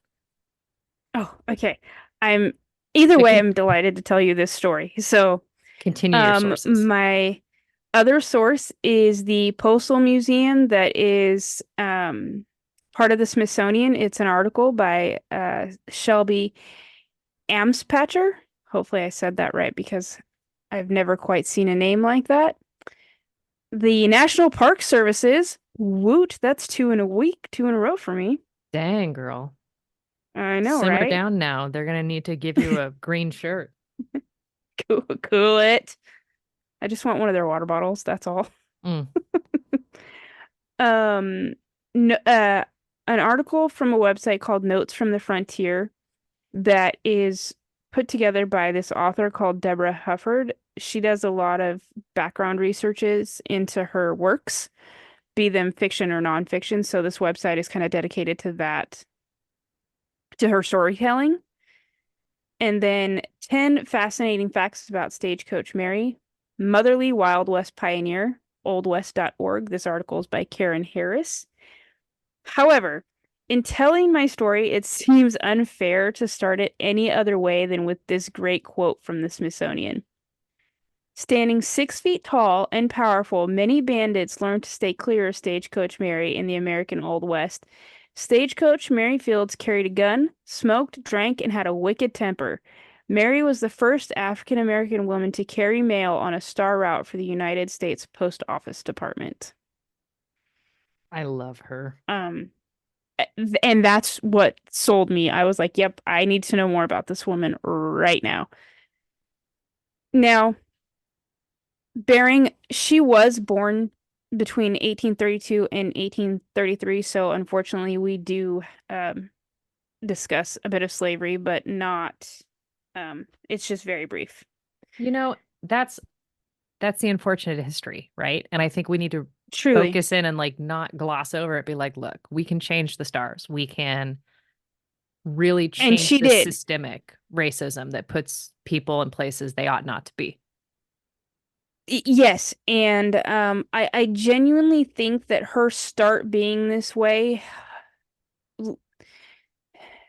Oh, okay. I'm Either But way, I'm delighted to tell you this story. So, continue your sources. my other source is the Postal Museum that is part of the Smithsonian. It's an article by Shelby Amspatcher. Hopefully, I said that right because I've never quite seen a name like that. The National Park Services. Woot, that's two in a row for me. Dang, girl. I know, Simmer right? down now. They're gonna need to give you a green shirt. Cool it. I just want one of their water bottles, that's all. Mm. Um, no, an article from a website called Notes from the Frontier that is put together by this author called Deborah Hufford. She does a lot of background researches into her works, be them fiction or nonfiction. So this website is kind of dedicated to that, to her storytelling. And then 10 fascinating facts about Stagecoach Mary, motherly Wild West pioneer, oldwest.org. This article is by Karen Harris. However, in telling my story, it seems unfair to start it any other way than with this great quote from the Smithsonian. Standing 6 feet tall and powerful, many bandits learned to stay clear of Stagecoach Mary in the American Old West. Stagecoach Mary Fields carried a gun, smoked, drank, and had a wicked temper. Mary was the first African American woman to carry mail on a star route for the United States Post Office Department. I love her. Um, and that's what sold me. I was like, yep, I need to know more about this woman right now. Now, she was born between 1832 and 1833, so unfortunately, we do discuss a bit of slavery, but not, it's just very brief. You know, that's that's the unfortunate history, right? And I think we need to Truly. focus in and like not gloss over it, be like, look, we can change the stars. We can really And change she this did. systemic racism that puts people in places they ought not to be. Yes, and I genuinely think that her start being this way l-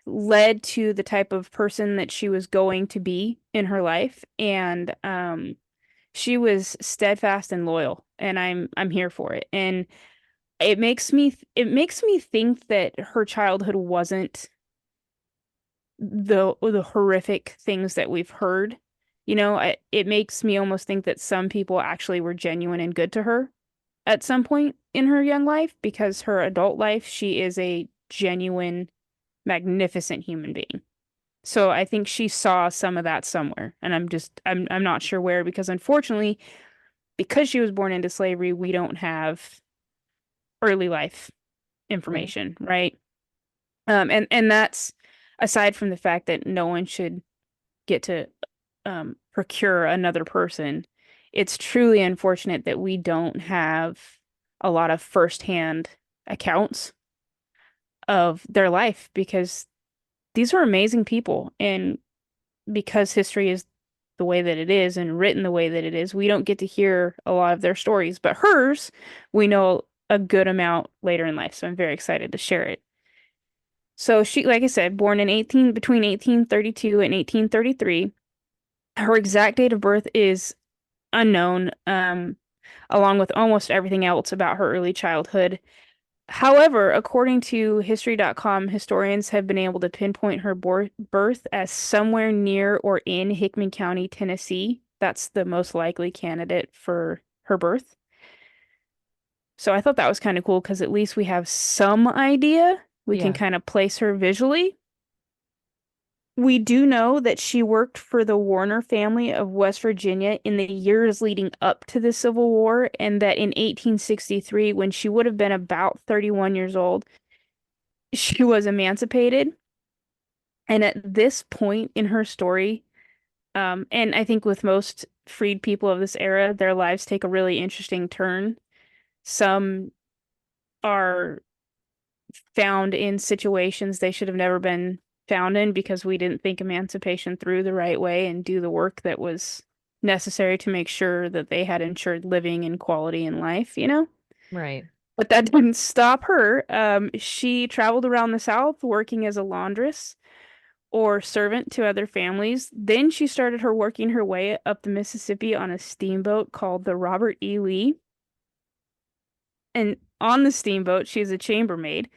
led to the type of person that she was going to be in her life, and she was steadfast and loyal, and I'm here for it. And it makes me think that her childhood wasn't the horrific things that we've heard. It makes me almost think that some people actually were genuine and good to her at some point in her young life, because her adult life, she is a genuine, magnificent human being. So I think she saw some of that somewhere, and I'm not sure where, because unfortunately, because she was born into slavery, we don't have early life Right. information, right? And that's aside from the fact that no one should get to procure another person. It's truly unfortunate that we don't have a lot of firsthand accounts of their life, because these are amazing people. And because history is the way that it is and written the way that it is, we don't get to hear a lot of their stories. But hers, we know a good amount later in life. So I'm very excited to share it. So she, like I said, born in 18 between 1832 and 1833. Her exact date of birth is unknown, along with almost everything else about her early childhood. However, according to History.com, historians have been able to pinpoint her birth as somewhere near or in Hickman County, Tennessee. That's the most likely candidate for her birth. So I thought that was kind of cool, because at least we have some idea. We can Yeah. kind of place her visually. We do know that she worked for the Warner family of West Virginia in the years leading up to the Civil War, and that in 1863, when she would have been about 31 years old, she was emancipated. And at this point in her story, and I think with most freed people of this era, their lives take a really interesting turn. Some are found in situations they should have never been found in, because we didn't think emancipation through the right way and do the work that was necessary to make sure that they had ensured living and quality in life. Right. But that didn't stop her. She traveled around the South working as a laundress or servant to other families. Then she started working her way up the Mississippi on a steamboat called the Robert E. Lee. And on the steamboat, she's a chambermaid.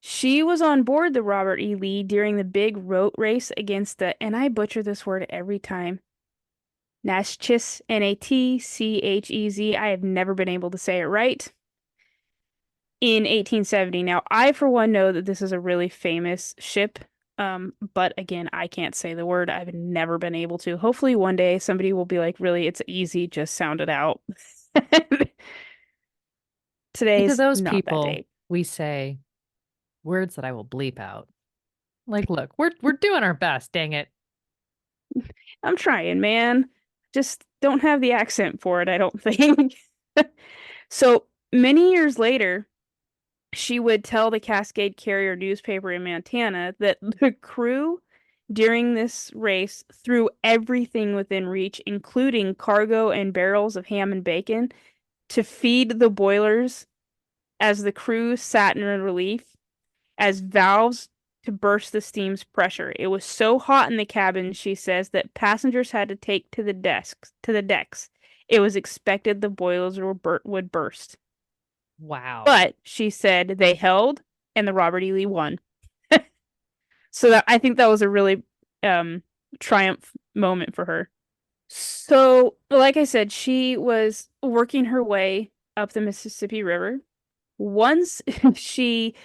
She was on board the Robert E. Lee during the big road race against the, and I butcher this word every time, Natchez, Natchez. I have never been able to say it right. In 1870. Now, I for one know that this is a really famous ship. But again, I can't say the word. I've never been able to. Hopefully one day somebody will be like, really, it's easy, just sound it out. And to Today's those not that people, day. we say words that I will bleep out. Like, look, we're doing our best, dang it. I'm trying, man. Just don't have the accent for it, I don't think. So many years later, she would tell the Cascade Carrier newspaper in Montana that the crew during this race threw everything within reach, including cargo and barrels of ham and bacon, to feed the boilers as the crew sat in relief as valves to burst the steam's pressure. It was so hot in the cabin, she says, that passengers had to take to the decks. It was expected the boilers would burst. Wow. But she said they held, and the Robert E. Lee won. So I think that was a really triumph moment for her. So, like I said, she was working her way up the Mississippi River. Once she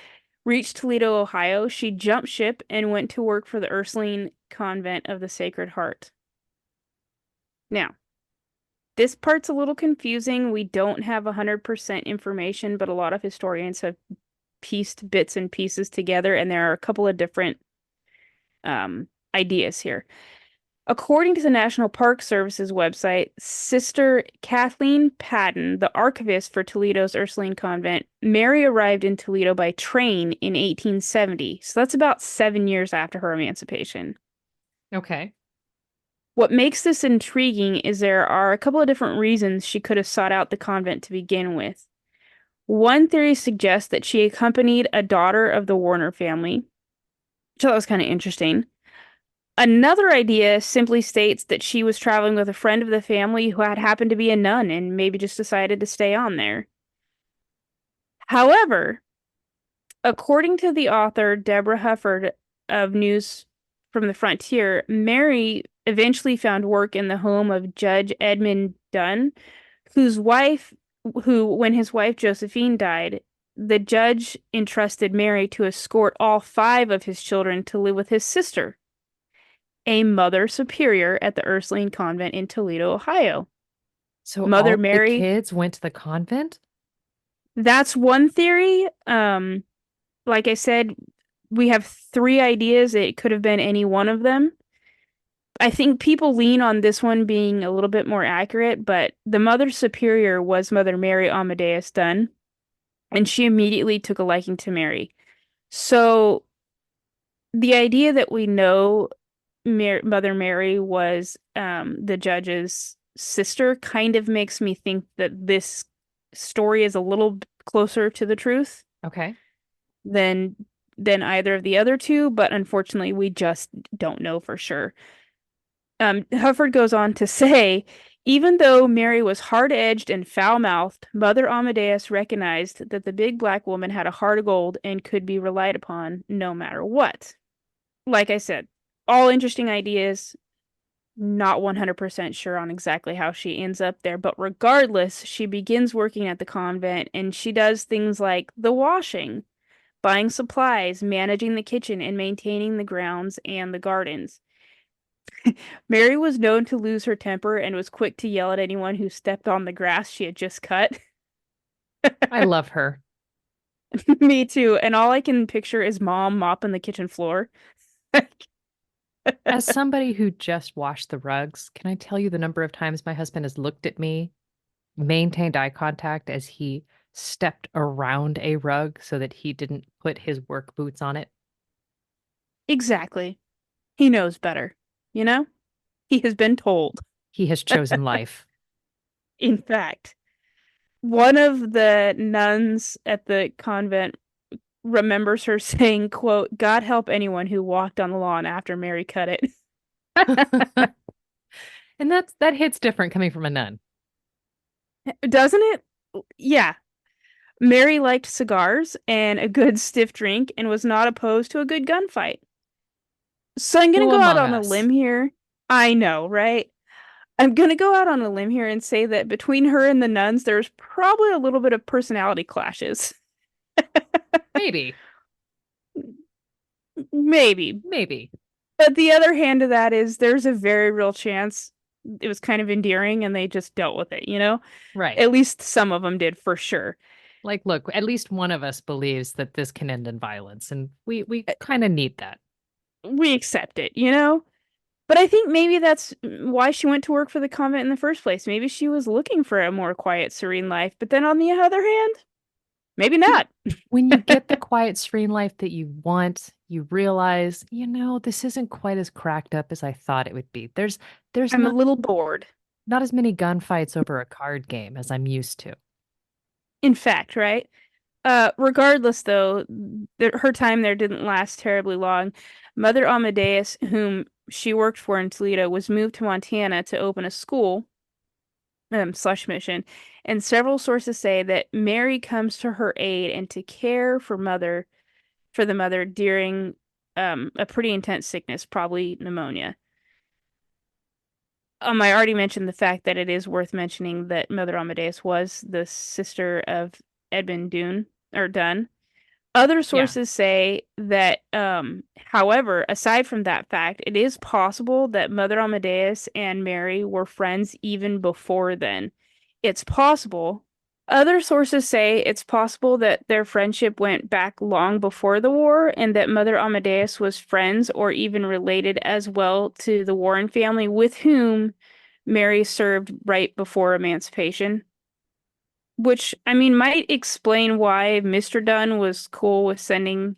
reached Toledo, Ohio, she jumped ship and went to work for the Ursuline Convent of the Sacred Heart. Now, this part's a little confusing. We don't have 100% information, but a lot of historians have pieced bits and pieces together, and there are a couple of different ideas here. According to the National Park Service's website, Sister Kathleen Patton, the archivist for Toledo's Ursuline Convent, Mary arrived in Toledo by train in 1870. So that's about 7 years after her emancipation. Okay. What makes this intriguing is there are a couple of different reasons she could have sought out the convent to begin with. One theory suggests that she accompanied a daughter of the Warner family, which I thought was kind of interesting. Another idea simply states that she was traveling with a friend of the family who had happened to be a nun and maybe just decided to stay on there. However, according to the author Deborah Hufford of News from the Frontier, Mary eventually found work in the home of Judge Edmund Dunn, when his wife Josephine died, the judge entrusted Mary to escort all five of his children to live with his sister, a mother superior at the Ursuline Convent in Toledo, Ohio. So all Mother of the Mary, kids went to the convent? that's one theory. Like I said, we have three ideas. It could have been any one of them. I think people lean on this one being a little bit more accurate, but the Mother Superior was Mother Mary Amadeus Dunn, and she immediately took a liking to Mary. So the idea that we know Mother Mary was the judge's sister kind of makes me think that this story is a little closer to the truth Okay. than either of the other two, but unfortunately, we just don't know for sure. Hufford goes on to say, even though Mary was hard-edged and foul-mouthed, Mother Amadeus recognized that the big black woman had a heart of gold and could be relied upon no matter what. Like I said, all interesting ideas, not 100% sure on exactly how she ends up there, but regardless, she begins working at the convent and she does things like the washing, buying supplies, managing the kitchen, and maintaining the grounds and the gardens. Mary was known to lose her temper and was quick to yell at anyone who stepped on the grass she had just cut. I love her. Me too. And all I can picture is mom mopping the kitchen floor. As somebody who just washed the rugs, can I tell you the number of times my husband has looked at me, maintained eye contact as he stepped around a rug so that he didn't put his work boots on it? Exactly. He knows better, you know? He has been told. He has chosen life. In fact, one of the nuns at the convent remembers her saying, quote, God help anyone who walked on the lawn after Mary cut it. And that hits different coming from a nun. Doesn't it? Yeah. Mary liked cigars and a good stiff drink and was not opposed to a good gunfight. So I'm gonna Who go out among on a us? limb here. I know, right? I'm gonna go out on a limb here and say that between her and the nuns, there's probably a little bit of personality clashes. Maybe. Maybe. Maybe. But the other hand of that is there's a very real chance it was kind of endearing and they just dealt with it, you know? Right. At least some of them did for sure. Like, look, at least one of us believes that this can end in violence, and we kind of need that. We accept it, you know? But I think maybe that's why she went to work for the convent in the first place. Maybe she was looking for a more quiet, serene life. But then on the other hand, maybe You not. When you get the quiet, serene life that you want, you realize, this isn't quite as cracked up as I thought it would be. There's I'm a not little bored. not as many gunfights over a card game as I'm used to. In fact, right? Regardless, though, her time there didn't last terribly long. Mother Amadeus, whom she worked for in Toledo, was moved to Montana to open a school, slash mission, and several sources say that Mary comes to her aid and to care for the mother during a pretty intense sickness, probably pneumonia. I already mentioned the fact that it is worth mentioning that Mother Amadeus was the sister of Edmund Dunn. Other Yeah. sources say that, however, aside from that fact, it is possible that Mother Amadeus and Mary were friends even before then. It's possible. Other sources say it's possible that their friendship went back long before the war and that Mother Amadeus was friends or even related as well to the Warren family with whom Mary served right before emancipation. Which, I mean, might explain why Mr. Dunn was cool with sending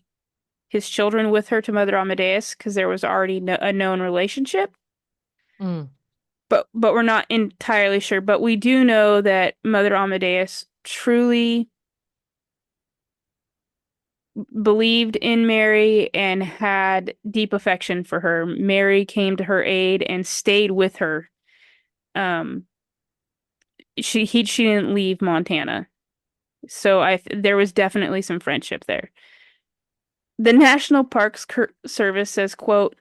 his children with her to Mother Amadeus because there was already a known relationship. Mm. But we're not entirely sure. But we do know that Mother Amadeus truly believed in Mary and had deep affection for her. Mary came to her aid and stayed with her. Um, she didn't leave Montana, so there was definitely some friendship there. The National Parks Service says, quote,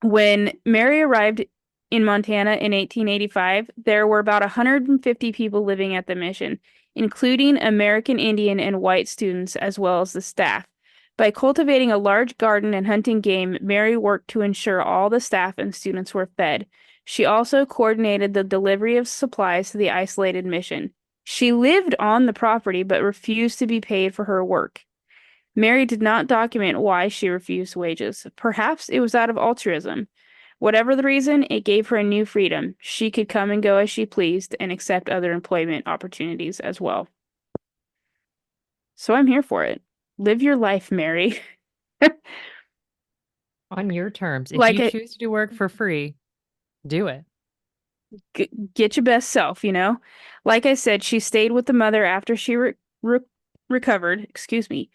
when Mary arrived in Montana in 1885, there were about 150 people living at the mission, including American Indian and white students as well as the staff. By cultivating a large garden and hunting game, Mary worked to ensure all the staff and students were fed. She also coordinated the delivery of supplies to the isolated mission. She lived on the property but refused to be paid for her work. Mary did not document why she refused wages. Perhaps it was out of altruism. Whatever the reason, it gave her a new freedom. She could come and go as she pleased and accept other employment opportunities as well. So I'm here for it. Live your life, Mary. On your terms. If Like you it, choose to do work for free, do it. get your best self, you know? Like I said, she stayed with the mother after she recovered, excuse me,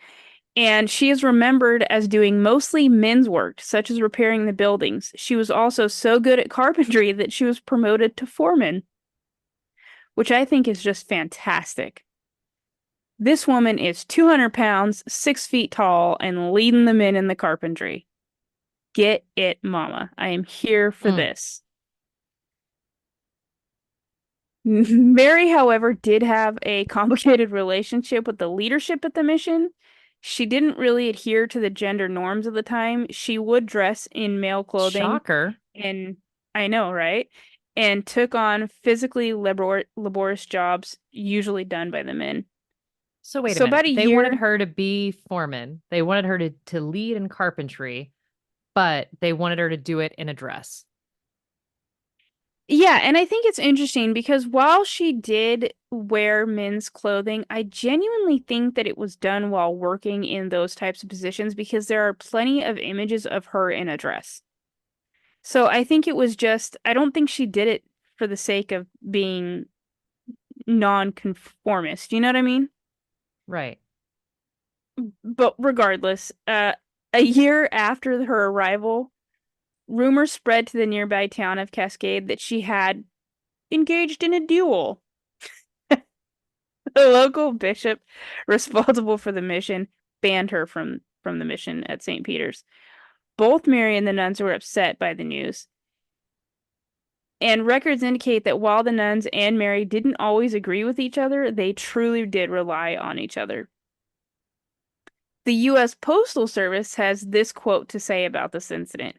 and she is remembered as doing mostly men's work, such as repairing the buildings. She was also so good at carpentry that she was promoted to foreman, which I think is just fantastic. This woman is 200 pounds, 6 feet tall, and leading the men in the carpentry. Get it, mama. I am here for Mm. this. Mary, however, did have a complicated relationship with the leadership at the mission. She didn't really adhere to the gender norms of the time. She would dress in male clothing, Shocker. and I know, right? And took on physically laborious jobs, usually done by the men. So wait a So minute. about a They wanted year, her to be foreman. They wanted her to lead in carpentry, but they wanted her to do it in a dress. yeah, and I think it's interesting because while she did wear men's clothing, I genuinely think that it was done while working in those types of positions because there are plenty of images of her in a dress. So I think it was just, I don't think she did it for the sake of being non-conformist. You know what I mean? Right. But regardless, a year after her arrival, rumors spread to the nearby town of Cascade that she had engaged in a duel. The local bishop responsible for the mission banned her from the mission at St. Peter's. Both Mary and the nuns were upset by the news. And records indicate that while the nuns and Mary didn't always agree with each other, they truly did rely on each other. The U.S. Postal Service has this quote to say about this incident.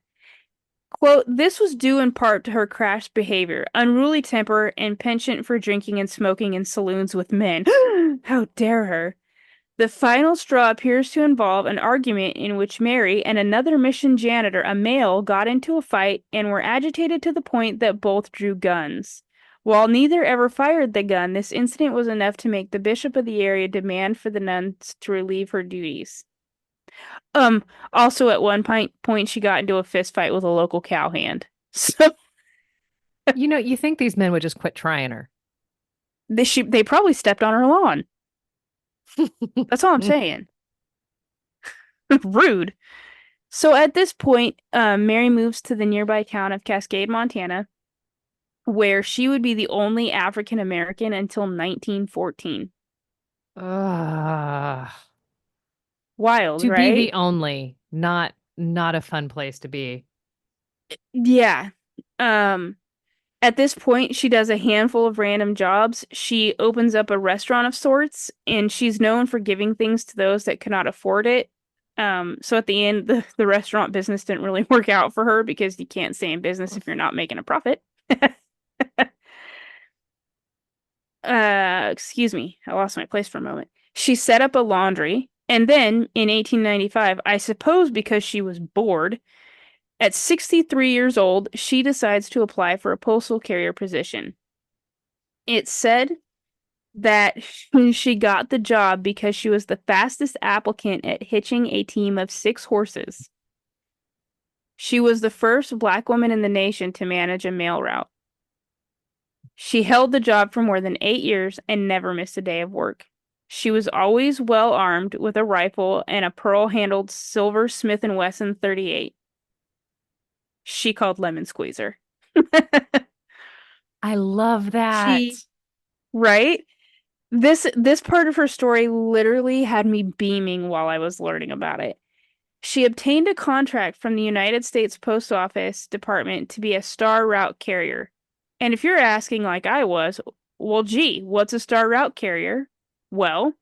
Quote, this was due in part to her crass behavior, unruly temper, and penchant for drinking and smoking in saloons with men. How dare her? The final straw appears to involve an argument in which Mary and another mission janitor, a male, got into a fight and were agitated to the point that both drew guns. While neither ever fired the gun, this incident was enough to make the bishop of the area demand for the nuns to relieve her duties. Um, Also at one point she got into a fist fight with a local cowhand. So You think these men would just quit trying her. they probably stepped on her lawn. That's all I'm saying. Rude. So at this point, Mary moves to the nearby town of Cascade, Montana, where she would be the only African American until 1914. Ugh. Wild, To be right? the only, not a fun place to be. Yeah. Um, At this point, she does a handful of random jobs. She opens up a restaurant of sorts, and she's known for giving things to those that cannot afford it. So at the end, the restaurant business didn't really work out for her because you can't stay in business if you're not making a profit. Excuse me, I lost my place for a moment. She set up a laundry, and then in 1895, I suppose because she was bored, at 63 years old, she decides to apply for a postal carrier position. It said that she got the job because she was the fastest applicant at hitching a team of 6 horses. She was the first Black woman in the nation to manage a mail route. She held the job for more than 8 years and never missed a day of work. She was always well armed with a rifle and a pearl-handled silver Smith & Wesson .38. She called Lemon Squeezer. I love that. She, right? This part of her story literally had me beaming while I was learning about it. She obtained a contract from the United States Post Office Department to be a star route carrier. And if you're asking like I was, well, gee, what's a star route carrier? Well,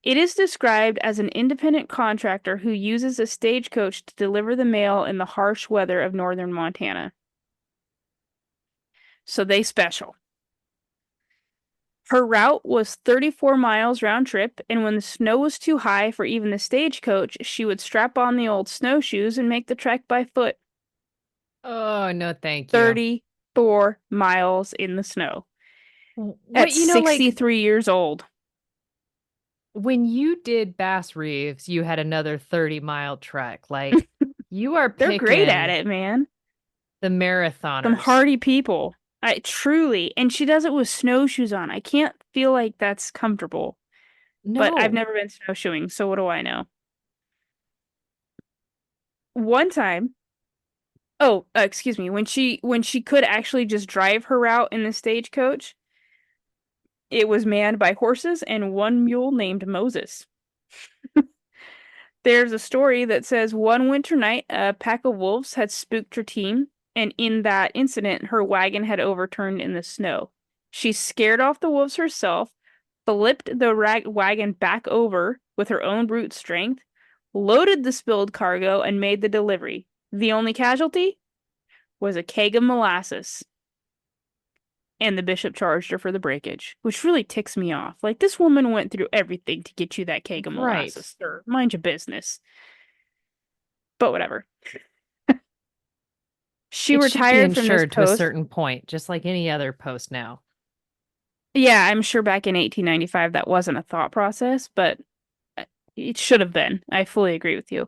it is described as an independent contractor who uses a stagecoach to deliver the mail in the harsh weather of northern Montana. So they special. Her route was 34 miles round trip, and when the snow was too high for even the stagecoach, she would strap on the old snowshoes and make the trek by foot. Oh, no, thank you. 34 miles in the snow at What, like 63 years old. when you did Bass Reeves, you had another 30-mile trek. Like you are They're great at picking it, man. the Some marathoners. hardy people. I truly, and she does it with snowshoes on. I can't feel like that's comfortable, but I've No. never been snowshoeing, so what do I know? One time, oh, excuse me, when she could actually just drive her route in the stagecoach, it was manned by horses and one mule named Moses. There's a story that says one winter night, a pack of wolves had spooked her team, and in that incident, her wagon had overturned in the snow. She scared off the wolves herself, flipped the wagon back over with her own brute strength, loaded the spilled cargo, and made the delivery. The only casualty was a keg of molasses. And the bishop charged her for the breakage, which really ticks me off. Like, this woman went through everything to get you that keg of Right. molasses, sir. Mind your business. But whatever. She It should be retired from this insured to a post. certain point, just like any other post now. Yeah, I'm sure back in 1895 that wasn't a thought process, but it should have been. I fully agree with you.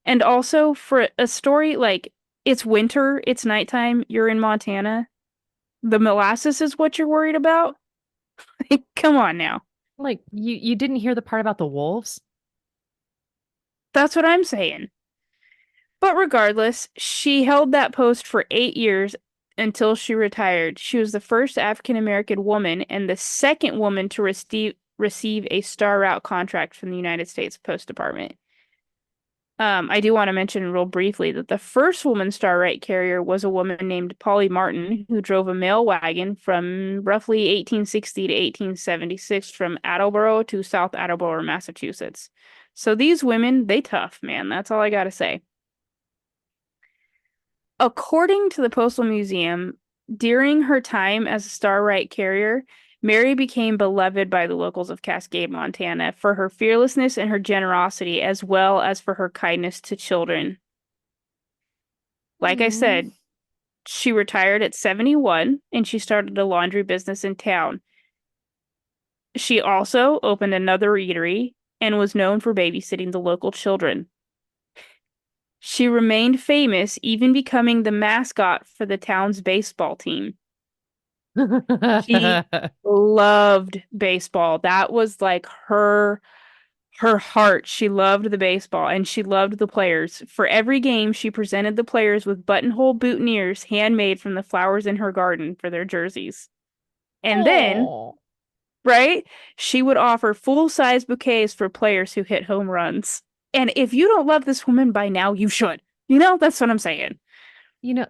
And also for a story like it's winter, it's nighttime, you're in Montana, the molasses is what you're worried about? Come on now. Like you didn't hear the part about the wolves? That's what I'm saying. But regardless, she held that post for 8 years until she retired. She was the first African American woman and the second woman to receive a star route contract from the United States Post Department. I do want to mention real briefly that the first woman star route carrier was a woman named Polly Martin, who drove a mail wagon from roughly 1860 to 1876 from Attleboro to South Attleboro, Massachusetts. So these women, they tough, man. That's all I gotta say. According to the Postal Museum, during her time as a star route carrier, Mary became beloved by the locals of Cascade, Montana, for her fearlessness and her generosity, as well as for her kindness to children. Like I Mm. said, she retired at 71 and she started a laundry business in town. She also opened another eatery and was known for babysitting the local children. She remained famous, even becoming the mascot for the town's baseball team. She loved baseball. That was like her heart. She loved the baseball and she loved the players. For every game, she presented the players with buttonhole boutonnieres handmade from the flowers in her garden for their jerseys. And then, Oh, right, she would offer full-size bouquets for players who hit home runs. And if you don't love this woman by now, you should. That's what I'm saying.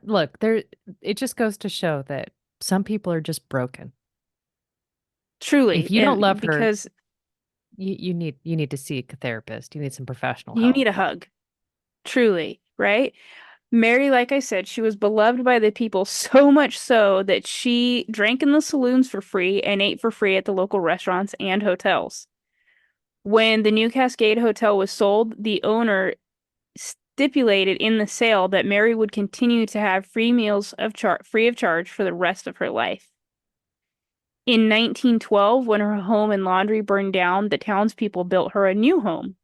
look, there it just goes to show that some people are just broken. If Truly, you don't and love her, because you need to seek a therapist. You need some professional you help. need a hug. Truly, right? Mary, like I said, she was beloved by the people so much so that she drank in the saloons for free and ate for free at the local restaurants and hotels. When the new Cascade Hotel was sold, the owner stipulated in the sale that Mary would continue to have free meals free of charge for the rest of her life. In 1912, when her home and laundry burned down, the townspeople built her a new home.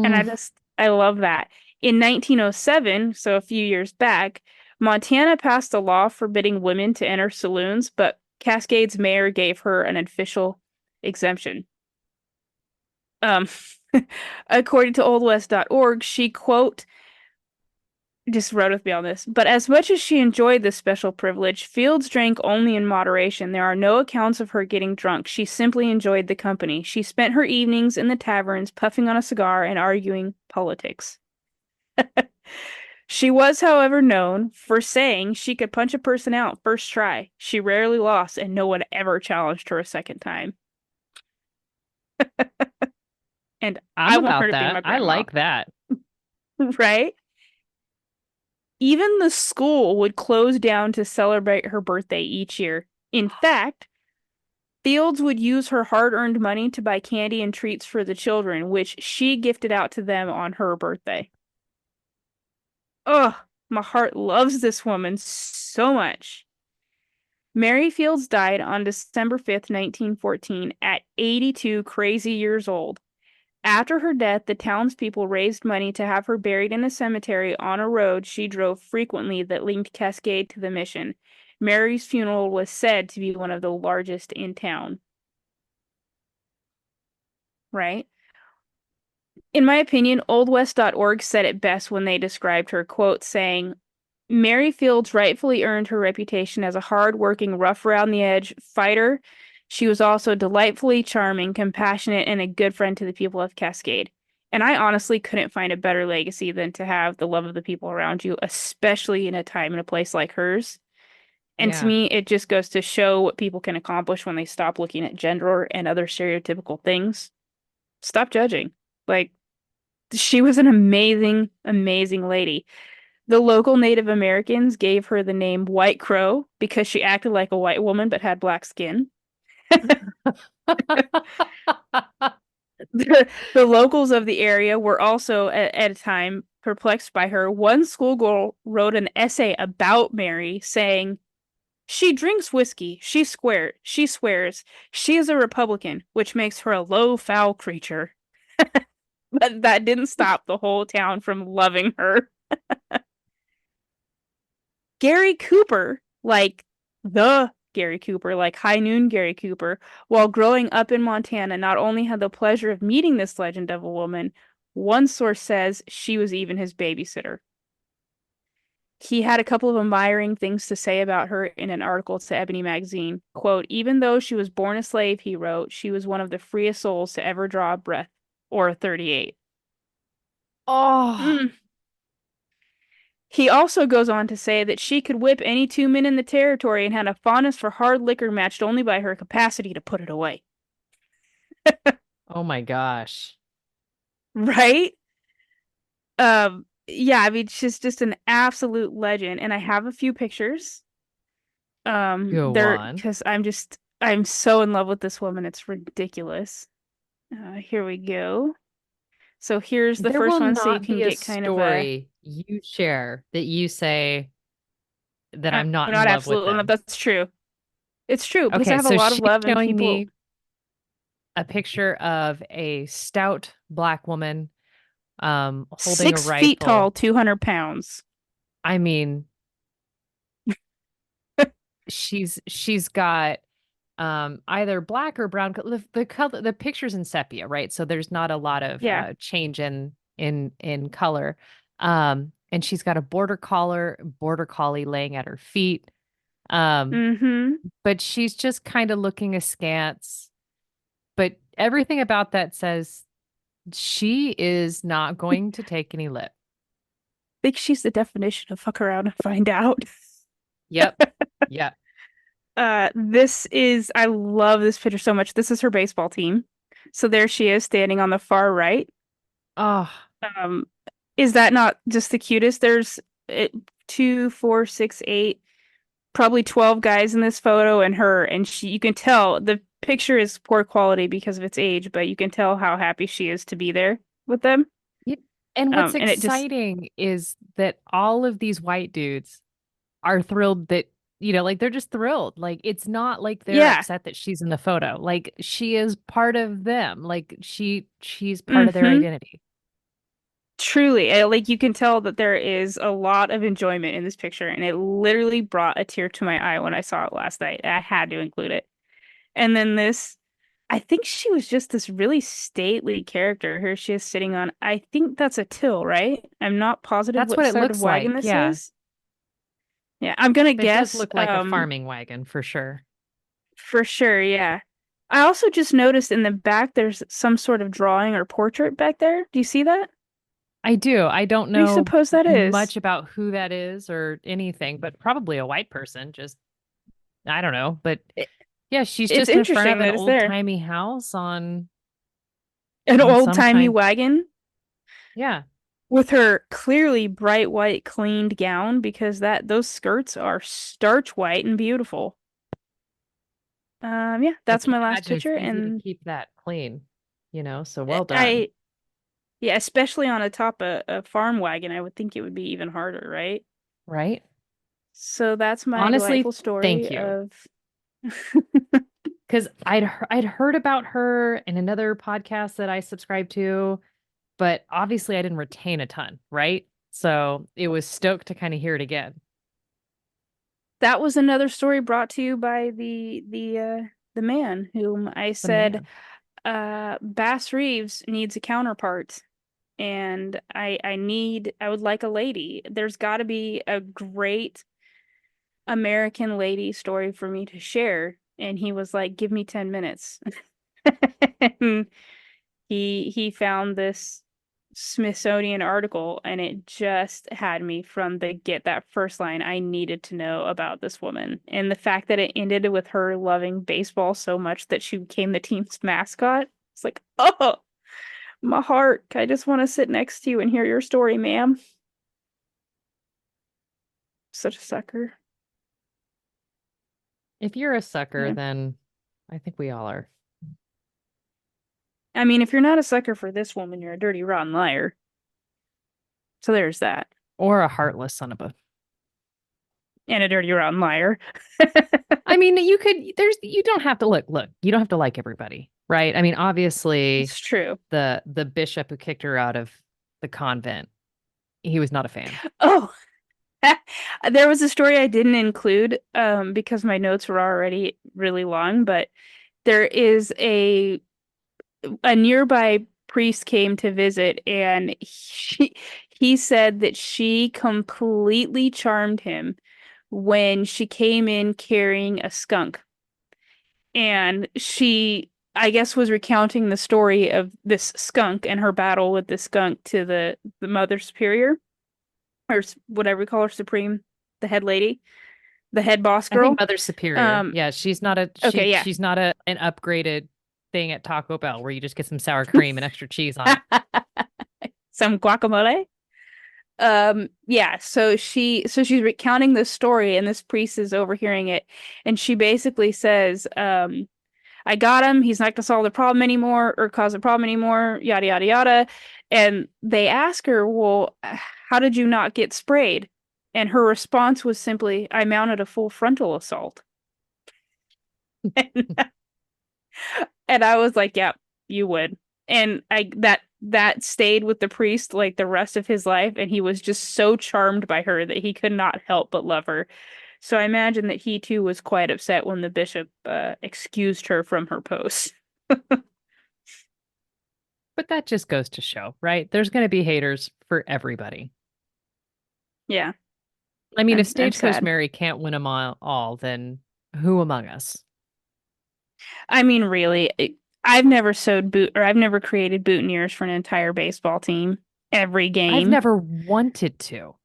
And Mm. I love that. In 1907, so a few years back, Montana passed a law forbidding women to enter saloons, but Cascade's mayor gave her an official exemption. Um, According to oldwest.org, she, quote, just wrote with me on this. But as much as she enjoyed this special privilege, Fields drank only in moderation. There are no accounts of her getting drunk. She simply enjoyed the company. She spent her evenings in the taverns, puffing on a cigar and arguing politics. She was, however, known for saying she could punch a person out first try. She rarely lost, and no one ever challenged her a second time. And I'm I want her about to be that. my I grandma, like that. right? Even the school would close down to celebrate her birthday each year. In fact, Fields would use her hard-earned money to buy candy and treats for the children, which she gifted out to them on her birthday. Ugh, my heart loves this woman so much. Mary Fields died on December 5th, 1914, at 82 crazy years old. After her death, the townspeople raised money to have her buried in a cemetery on a road she drove frequently that linked Cascade to the mission. Mary's funeral was said to be one of the largest in town. Right? In my opinion, oldwest.org said it best when they described her, quote, saying, Mary Fields rightfully earned her reputation as a hard-working, rough-around-the-edge fighter. She was also delightfully charming, compassionate, and a good friend to the people of Cascade. And I honestly couldn't find a better legacy than to have the love of the people around you, especially in a time and a place like hers. And to Yeah. me, it just goes to show what people can accomplish when they stop looking at gender and other stereotypical things. Stop judging. Like, she was an amazing, amazing lady. The local Native Americans gave her the name White Crow because she acted like a white woman but had black skin. The locals of the area were also, at a time, perplexed by her. One schoolgirl wrote an essay about Mary saying, she drinks whiskey. She swears. She is a Republican, which makes her a low, foul creature. But that didn't stop the whole town from loving her. Gary Cooper, like the Gary Cooper, like High Noon Gary Cooper, while growing up in Montana, not only had the pleasure of meeting this legend of a woman, one source says she was even his babysitter. He had a couple of admiring things to say about her in an article to Ebony magazine. Quote, even though she was born a slave, he wrote, she was one of the freest souls to ever draw a breath, or a 38. Oh, Mm. He also goes on to say that she could whip any two men in the territory and had a fondness for hard liquor matched only by her capacity to put it away. oh my gosh. Right? Yeah, I mean, she's just an absolute legend. And I have a few pictures. Go They're on. because I'm so in love with this woman. It's ridiculous. Here we go. So here's the There will first one so you not can be a get kind of a, story you share that you say that I'm I'm not in not love with absolutely, them. that's true. It's true because I Okay, have a so lot of she's love and showing people me a picture of a stout black woman holding a 6 feet tall, rifle. 200 pounds. I mean, she's got either black or brown the color, the picture's in sepia, right? So there's not a lot of Yeah. change in color. And she's got a border collie laying at her feet. Um, Mm-hmm. but she's just kind of looking askance. But everything about that says she is not going to take any lip. Think she's the definition of fuck around and find out. Yep. Yep. I love this picture so much. This is her baseball team. So there she is standing on the far right. Oh, Um, is that not just the cutest? There's it, two, four, six, eight, probably 12 guys in this photo and her. And you can tell the picture is poor quality because of its age, but you can tell how happy she is to be there with them. y- and what's And it just, exciting is that all of these white dudes are thrilled that, like they're just thrilled. Like it's not like they're yeah. upset that she's in the photo. Like she is part of them. Like she's part of their Hmm. identity. Truly, like you can tell that there is a lot of enjoyment in this picture, and it literally brought a tear to my eye when I saw it last night. I had to include it. And then this, I think she was just this really stately character. Here she is sitting on, I think that's a till, right? I'm not positive That's what what it sort of looks wagon like. this Yeah. is. Yeah, I'm gonna It does guess, look like a farming wagon for sure. for sure, yeah. I also just noticed in the back there's some sort of drawing or portrait back there. Do you see that? I do. I don't What do you know suppose that is? much about who that is or anything, but probably a white person. Just, I don't know. But It, yeah, she's it's just in front of interesting an that it's there. old-timey house on An on some old-timey kind. wagon Yeah. with her clearly bright white cleaned gown because that those skirts are starch white and beautiful. Yeah, I that's can't my last imagine it's picture, easy to and keep that clean. So well done. I yeah, especially on a top of a farm wagon, I would think it would be even harder, right? Right? So that's my Honestly, delightful story thank you. of Because I'd heard about her in another podcast that I subscribed to, but obviously I didn't retain a ton, right? So it was stoked to kind of hear it again. that was another story brought to you by the man whom I The said man. Bass Reeves needs a counterpart. And I would like a lady. There's got to be a great American lady story for me to share. And he was like, "Give me 10 minutes." And he found this Smithsonian article and it just had me from the get that first line. I needed to know about this woman. And the fact that it ended with her loving baseball so much that she became the team's mascot. It's like, oh, my heart. I just want to sit next to you and hear your story, ma'am. Such a sucker. If you're a sucker, Yeah. then I think we all are. I mean, if you're not a sucker for this woman, you're a dirty, rotten liar. So there's that. Or a heartless son of a. And a dirty, rotten liar. I mean, you don't have to look, you don't have to like everybody, right? I mean, obviously It's true. the bishop who kicked her out of the convent, he was not a fan. Oh, there was a story I didn't include because my notes were already really long, but there is a nearby priest came to visit and he said that she completely charmed him when she came in carrying a skunk. And she, I guess, was recounting the story of this skunk and her battle with the skunk to the Mother Superior, or whatever we call her, Supreme, the head lady, the head boss I think girl. Mother Superior. Um, Yeah, she's not a okay, yeah. she's not a an upgraded thing at Taco Bell where you just get some sour cream and extra cheese on it. Some guacamole. Yeah, so she's recounting this story and this priest is overhearing it, and she basically says, I got him. He's not gonna solve the problem anymore or cause a problem anymore, yada yada yada. And they ask her, well, how did you not get sprayed? And her response was simply, I mounted a full frontal assault. And I was like, yeah, you would. And I that stayed with the priest like the rest of his life, and he was just so charmed by her that he could not help but love her. So I imagine that he too was quite upset when the bishop excused her from her post. But that just goes to show, right? There's going to be haters for everybody. Yeah, I mean, if I'm Stagecoach sad. Mary can't win them all, then who among us? I mean, really, I've never sewed boot or I've never created boutonnieres for an entire baseball team every I've game. never wanted to.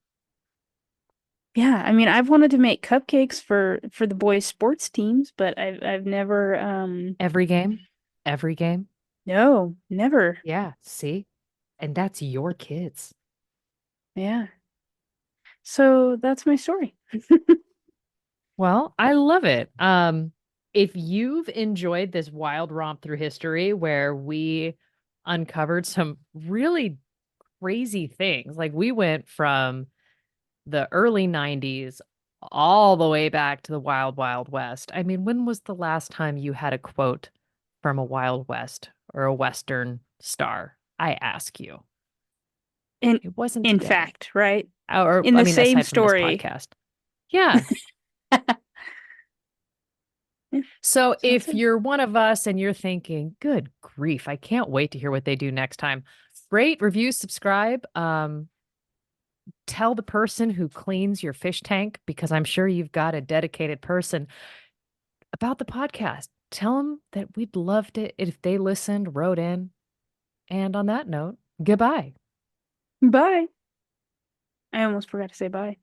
Yeah, I mean, I've wanted to make cupcakes for the boys' sports teams, but I've never Every game, every game. no, never. Yeah, see? And that's your kids. Yeah. So that's my story. Well, I love it. If you've enjoyed this wild romp through history where we uncovered some really crazy things, like we went from the early 90s all the way back to the wild, wild west. I mean, when was the last time you had a quote from a Wild West or a Western star? I ask you. In It wasn't in today. fact, right? Or, In I the mean, same aside from this story. podcast. Yeah. Yeah, So so that's if it. you're one of us and you're thinking, good grief, I can't wait to hear what they do next time. Rate, review, subscribe. Tell the person who cleans your fish tank, because I'm sure you've got a dedicated person, about the podcast. Tell them that we'd love to if they listened, wrote in. And on that note, goodbye. Bye. I almost forgot to say bye.